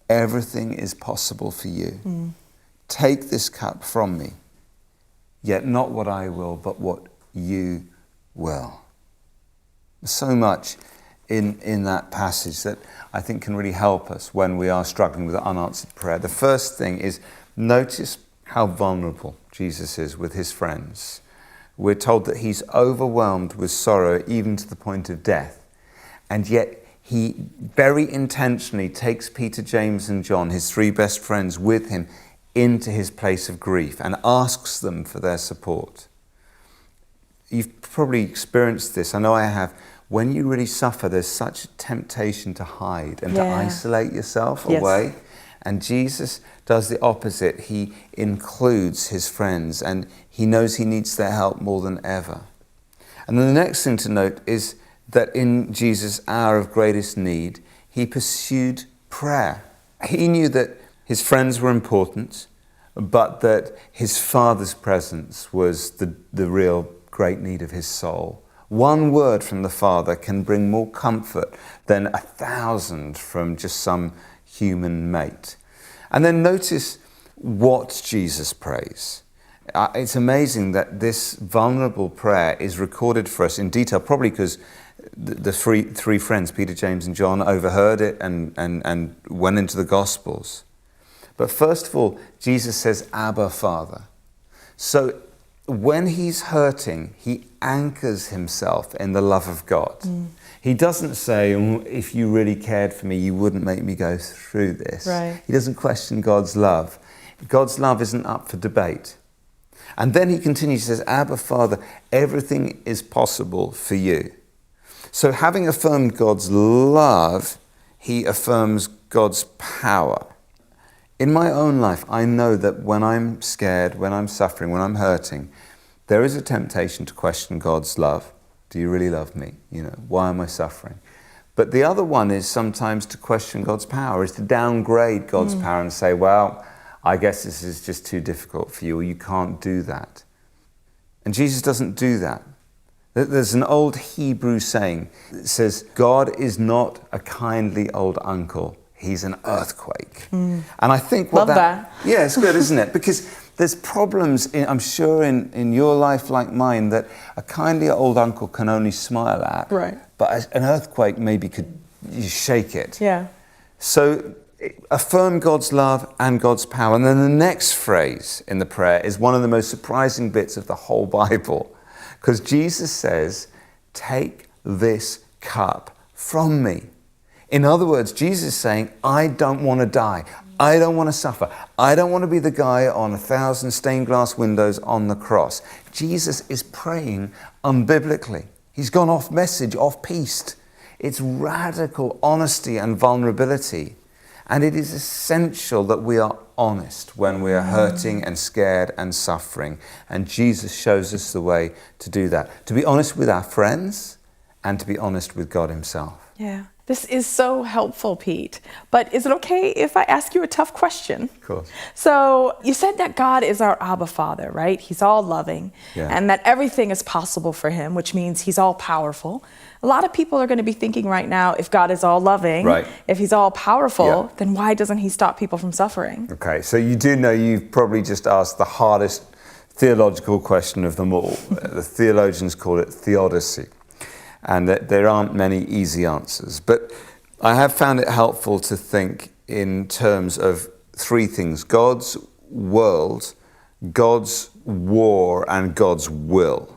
"everything is possible for you. Take this cup from me, yet not what I will, but what you will." So much in that passage that I think can really help us when we are struggling with unanswered prayer. The first thing is notice how vulnerable Jesus is with his friends. We're told that he's overwhelmed with sorrow even to the point of death. And yet he very intentionally takes Peter, James, and John, his three best friends, with him into his place of grief and asks them for their support. You've probably experienced this. I know I have. When you really suffer, there's such a temptation to hide and to isolate yourself away. And Jesus does the opposite. He includes his friends and he knows he needs their help more than ever. And then the next thing to note is that in Jesus' hour of greatest need, he pursued prayer. He knew that his friends were important, but that his Father's presence was the real great need of his soul. One word from the Father can bring more comfort than 1,000 from just some human mate. And then notice what Jesus prays. It's amazing that this vulnerable prayer is recorded for us in detail, probably because the three friends, Peter, James and John, overheard it and went into the Gospels. But first of all, Jesus says, Abba, Father. So when he's hurting, he anchors himself in the love of God. He doesn't say, if you really cared for me, you wouldn't make me go through this. Right. He doesn't question God's love. God's love isn't up for debate. And then he continues, he says, Abba, Father, everything is possible for you. So having affirmed God's love, he affirms God's power. In my own life, I know that when I'm scared, when I'm suffering, when I'm hurting, there is a temptation to question God's love. Do you really love me? Why am I suffering? But the other one is sometimes to question God's power, is to downgrade God's power and say, well, I guess this is just too difficult for you, or you can't do that. And Jesus doesn't do that. There's an old Hebrew saying that says, God is not a kindly old uncle, he's an earthquake. And I think Love that. Yeah, it's good, isn't it? Because there's problems, I'm sure, in your life like mine, that a kindly old uncle can only smile at. Right. But an earthquake maybe could shake it. Yeah. So affirm God's love and God's power. And then the next phrase in the prayer is one of the most surprising bits of the whole Bible. Because Jesus says, take this cup from me. In other words, Jesus is saying, I don't want to die. I don't want to suffer. I don't want to be the guy on 1,000 stained glass windows on the cross. Jesus is praying unbiblically. He's gone off message, off piste. It's radical honesty and vulnerability. And it is essential that we are honest when we are hurting and scared and suffering. And Jesus shows us the way to do that. To be honest with our friends and to be honest with God himself. Yeah. This is so helpful, Pete. But is it okay if I ask you a tough question? Of course. So you said that God is our Abba Father, right? He's all loving, and that everything is possible for him, which means he's all powerful. A lot of people are going to be thinking right now, if God is all loving, if he's all powerful, then why doesn't he stop people from suffering? Okay, so you do know you've probably just asked the hardest theological question of them all. The theologians call it Theodicy. And there aren't many easy answers. But I have found it helpful to think in terms of three things: God's world, God's war, and God's will.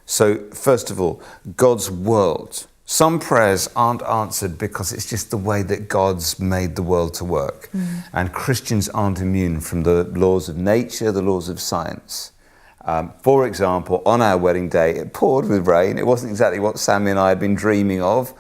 So first of all, God's world. Some prayers aren't answered because it's just the way that God's made the world to work. And Christians aren't immune from the laws of nature, the laws of science. For example, on our wedding day, it poured with rain. It wasn't exactly what Sammy and I had been dreaming of.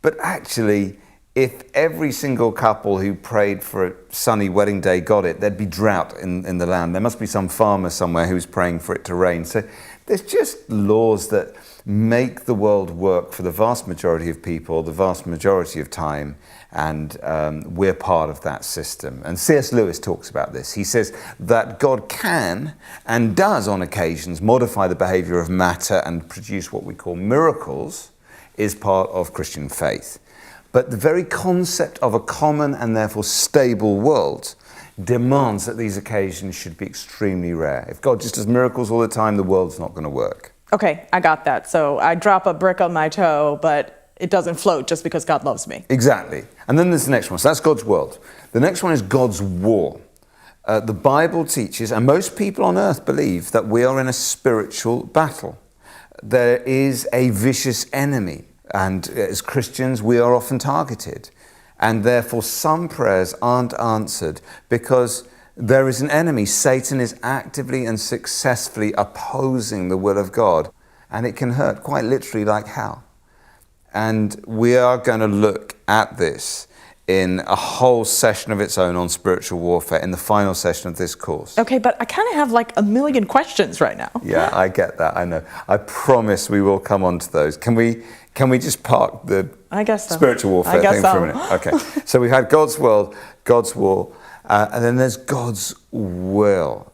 But actually, if every single couple who prayed for a sunny wedding day got it, there'd be drought in the land. There must be some farmer somewhere who's praying for it to rain. So there's just laws that make the world work for the vast majority of people, the vast majority of time, and we're part of that system. And C.S. Lewis talks about this. He says that God can and does on occasions modify the behavior of matter and produce what we call miracles is part of Christian faith. But the very concept of a common and therefore stable world demands that these occasions should be extremely rare. If God just does miracles all the time, the world's not going to work. Okay, I got that. So I drop a brick on my toe, but it doesn't float just because God loves me. Exactly. And then there's the next one. So that's God's world. The next one is God's war. The Bible teaches, and most people on earth believe, that we are in a spiritual battle. There is a vicious enemy, and as Christians, we are often targeted. And therefore, some prayers aren't answered because there is an enemy. Satan is actively and successfully opposing the will of God, and it can hurt quite literally like hell. And we are going to look at this in a whole session of its own on spiritual warfare in the final session of this course. Okay, but I kind of have like a million questions right now. Yeah, I get that, I know. I promise we will come on to those. Can we just park the spiritual warfare thing for a minute? Okay, so we had God's world, God's war, And then there's God's will.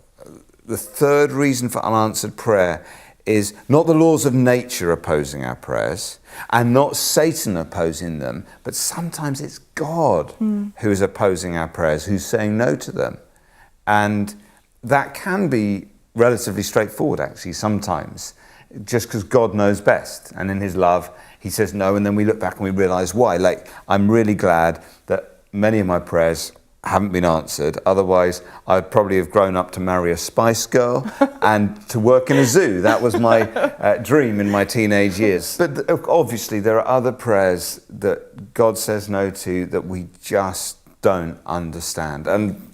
The third reason for unanswered prayer is not the laws of nature opposing our prayers and not Satan opposing them, but sometimes it's God who is opposing our prayers, who's saying no to them. And that can be relatively straightforward, actually, sometimes, just because God knows best. And in his love, he says no, and then we look back and we realize why. Like, I'm really glad that many of my prayers haven't been answered. Otherwise, I'd probably have grown up to marry a Spice Girl and to work in a zoo. That was my dream in my teenage years. But obviously, there are other prayers that God says no to that we just don't understand. And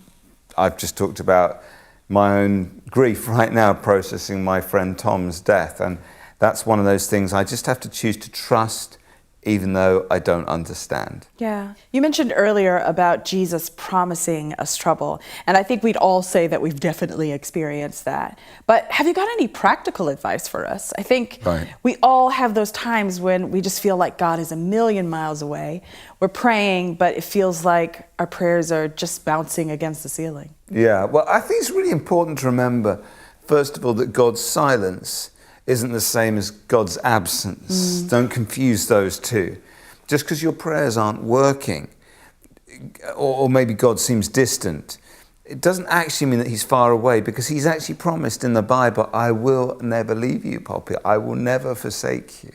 I've just talked about my own grief right now, processing my friend Tom's death. And that's one of those things I just have to choose to trust, even though I don't understand. Yeah. You mentioned earlier about Jesus promising us trouble, and I think we'd all say that we've definitely experienced that. But have you got any practical advice for us? I think we all have those times when we just feel like God is a million miles away. We're praying, but it feels like our prayers are just bouncing against the ceiling. Yeah, well, I think it's really important to remember, first of all, that God's silence isn't the same as God's absence. Don't confuse those two. Just because your prayers aren't working, or maybe God seems distant, it doesn't actually mean that he's far away, because he's actually promised in the Bible, I will never leave you, Poppy. I will never forsake you.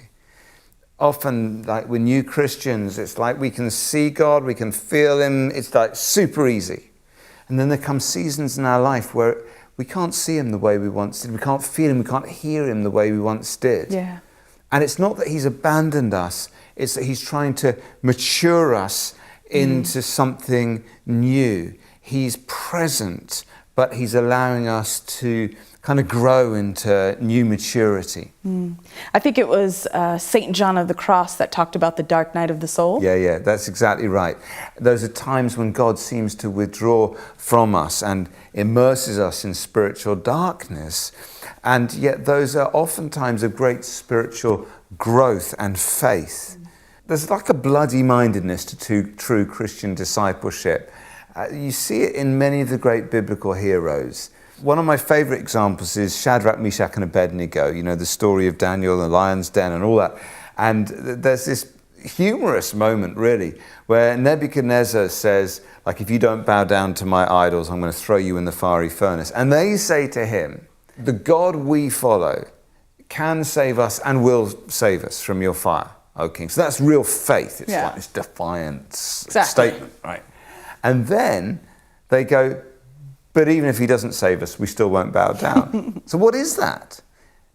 Often, like with new Christians, it's like we can see God, we can feel him, it's like super easy. And then there come seasons in our life where we can't see him the way we once did. We can't feel him. We can't hear him the way we once did. Yeah. And it's not that he's abandoned us. It's that he's trying to mature us into something new. He's present, but he's allowing us to kind of grow into new maturity. I think it was St. John of the Cross that talked about the dark night of the soul. Yeah, that's exactly right. Those are times when God seems to withdraw from us and immerses us in spiritual darkness. And yet those are oftentimes of great spiritual growth and faith. There's like a bloody-mindedness to true Christian discipleship. You see it in many of the great biblical heroes. One of my favorite examples is Shadrach, Meshach, and Abednego, you know, the story of Daniel and the lion's den and all that. And there's this humorous moment, really, where Nebuchadnezzar says, like, if you don't bow down to my idols, I'm going to throw you in the fiery furnace. And they say to him, the God we follow can save us and will save us from your fire, O king. So that's real faith. It's like this defiant statement, right? And then they go, but even if he doesn't save us, we still won't bow down. So what is that?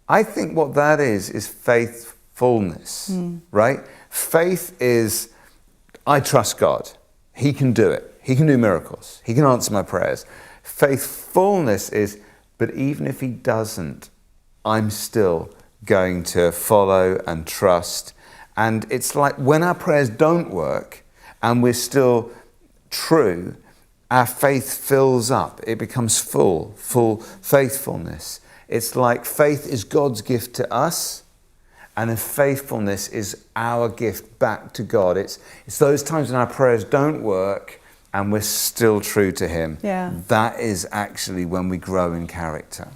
I think what that is faithfulness, right? Faith is, I trust God. He can do it. He can do miracles. He can answer my prayers. Faithfulness is, but even if he doesn't, I'm still going to follow and trust. And it's like when our prayers don't work and we're still true, our faith fills up. It becomes full faithfulness. It's like faith is God's gift to us, and then faithfulness is our gift back to God. It's those times when our prayers don't work and we're still true to him. Yeah. That is actually when we grow in character.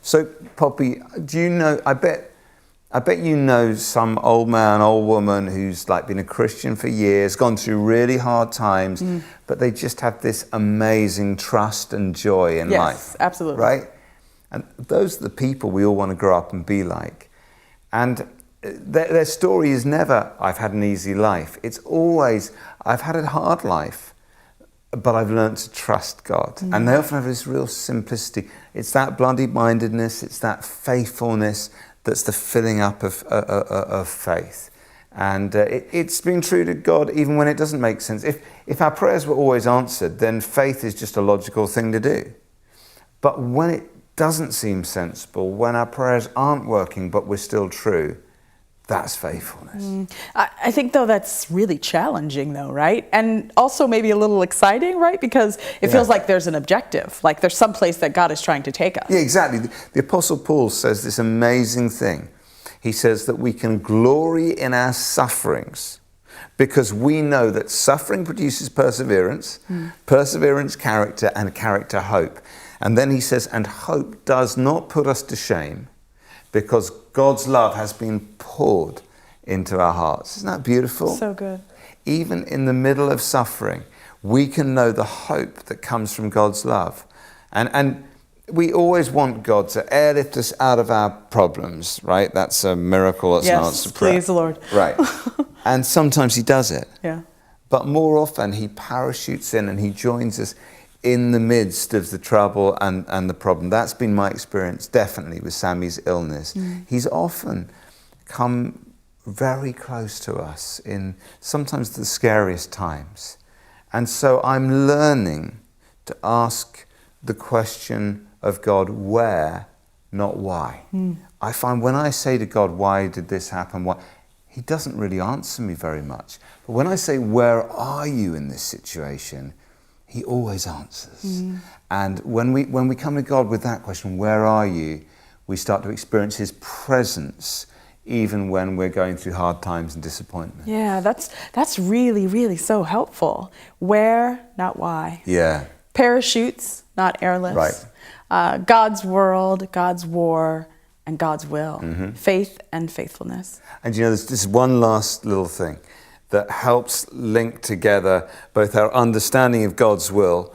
So, Poppy, do you know, I bet you know some old man, old woman who's like been a Christian for years, gone through really hard times, but they just have this amazing trust and joy in life. Yes, absolutely. Right? And those are the people we all want to grow up and be like. And their story is never, I've had an easy life. It's always, I've had a hard life, but I've learned to trust God. And they often have this real simplicity. It's that bloody-mindedness, it's that faithfulness, that's the filling up of faith. And it's been true to God even when it doesn't make sense. If our prayers were always answered, then faith is just a logical thing to do. But when it doesn't seem sensible, when our prayers aren't working but we're still true, that's faithfulness. I think, though, that's really challenging, though, right? And also maybe a little exciting, right? Because it feels like there's an objective, like there's some place that God is trying to take us. Yeah, exactly. The Apostle Paul says this amazing thing. He says that we can glory in our sufferings because we know that suffering produces perseverance, perseverance, character, and character, hope. And then he says, and hope does not put us to shame, because God's love has been poured into our hearts. Isn't that beautiful? So good. Even in the middle of suffering, we can know the hope that comes from God's love. And we always want God to airlift us out of our problems, right? That's a miracle. That's an answer to prayer. Yes, please, Lord. Right. And sometimes he does it. Yeah. But more often he parachutes in and he joins us in the midst of the trouble and the problem. That's been my experience, definitely, with Sammy's illness. He's often come very close to us in sometimes the scariest times. And so I'm learning to ask the question of God, where, not why. I find when I say to God, why did this happen? Why? He doesn't really answer me very much. But when I say, where are you in this situation? He always answers. And when we come to God with that question, where are you? We start to experience his presence even when we're going through hard times and disappointment. Yeah, that's really, really so helpful. Where, not why. Yeah. Parachutes, not airlifts. Right. God's world, God's war, and God's will. Faith and faithfulness. And you know, there's this one last little thing that helps link together both our understanding of God's will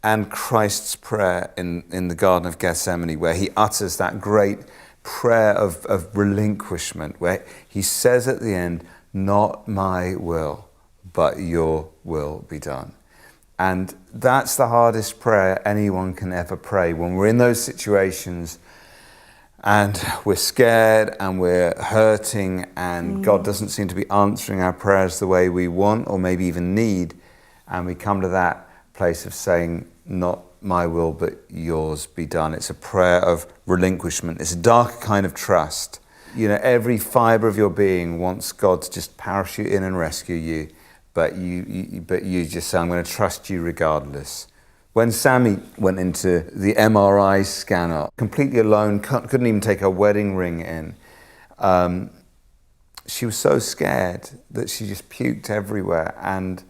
and Christ's prayer in the Garden of Gethsemane, where he utters that great prayer of relinquishment, where he says at the end, not my will, but your will be done. And that's the hardest prayer anyone can ever pray. When we're in those situations and we're scared and we're hurting and God doesn't seem to be answering our prayers the way we want or maybe even need, and we come to that place of saying, not my will, but yours be done. It's a prayer of relinquishment. It's a dark kind of trust. You know, every fiber of your being wants God to just parachute in and rescue you, but you just say, I'm going to trust you regardless. When Sammy went into the MRI scanner, completely alone, couldn't even take her wedding ring in, she was so scared that she just puked everywhere. And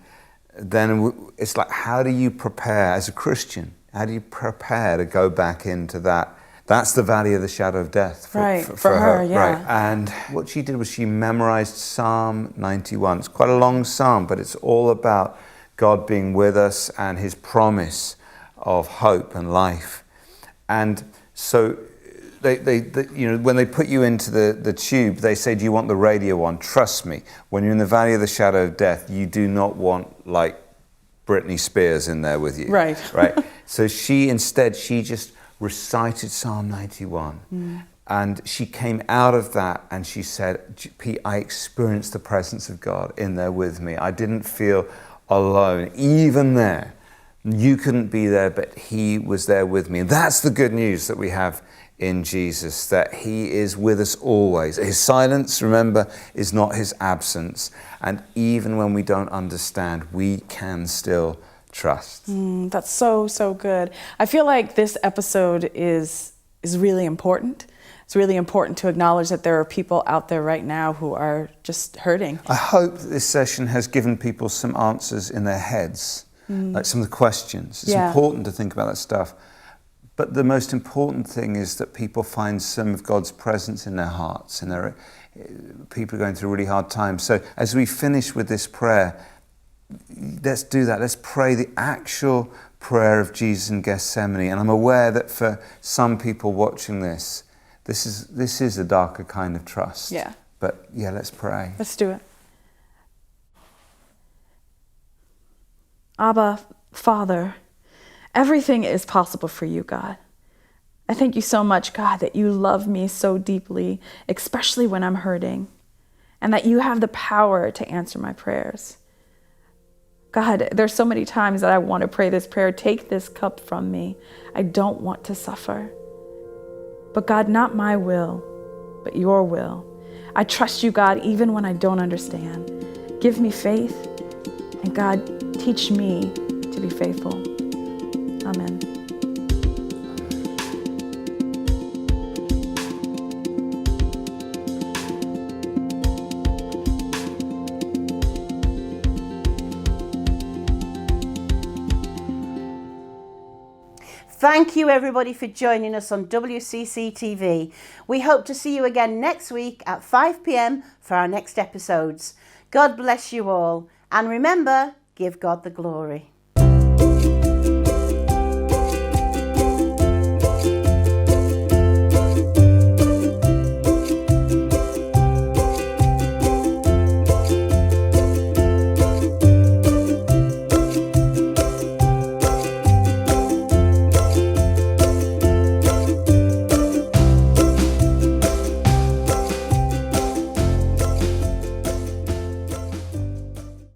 then it's like, how do you prepare as a Christian? How do you prepare to go back into that? That's the valley of the shadow of death for her. Yeah. Right. And what she did was she memorized Psalm 91. It's quite a long psalm, but it's all about God being with us and his promise of hope and life. And so they you know, when they put you into the tube, they say, do you want the radio on? Trust me, when you're in the valley of the shadow of death, you do not want like Britney Spears in there with you. Right. Right. So she just recited Psalm 91. And she came out of that and she said, Pete, I experienced the presence of God in there with me. I didn't feel alone. Even there, you couldn't be there, but he was there with me. And that's the good news that we have in Jesus, that he is with us always. His silence, remember, is not his absence. And even when we don't understand, we can still trust. That's so, so good. I feel like this episode is really important. It's really important to acknowledge that there are people out there right now who are just hurting. I hope that this session has given people some answers in their heads, like some of the questions. It's important to think about that stuff. But the most important thing is that people find some of God's presence in their hearts, and people are going through really hard times. So as we finish with this prayer, let's do that. Let's pray the actual prayer of Jesus in Gethsemane. And I'm aware that for some people watching this is a darker kind of trust. Yeah. But yeah, let's pray. Let's do it. Abba, Father, everything is possible for you, God. I thank you so much, God, that you love me so deeply, especially when I'm hurting, and that you have the power to answer my prayers. God, there's so many times that I want to pray this prayer, take this cup from me. I don't want to suffer. But God, not my will, but your will. I trust you, God, even when I don't understand. Give me faith, and God, teach me to be faithful. Amen. Thank you everybody for joining us on WCC TV. We hope to see you again next week at 5 p.m. for our next episodes. God bless you all. And remember, give God the glory.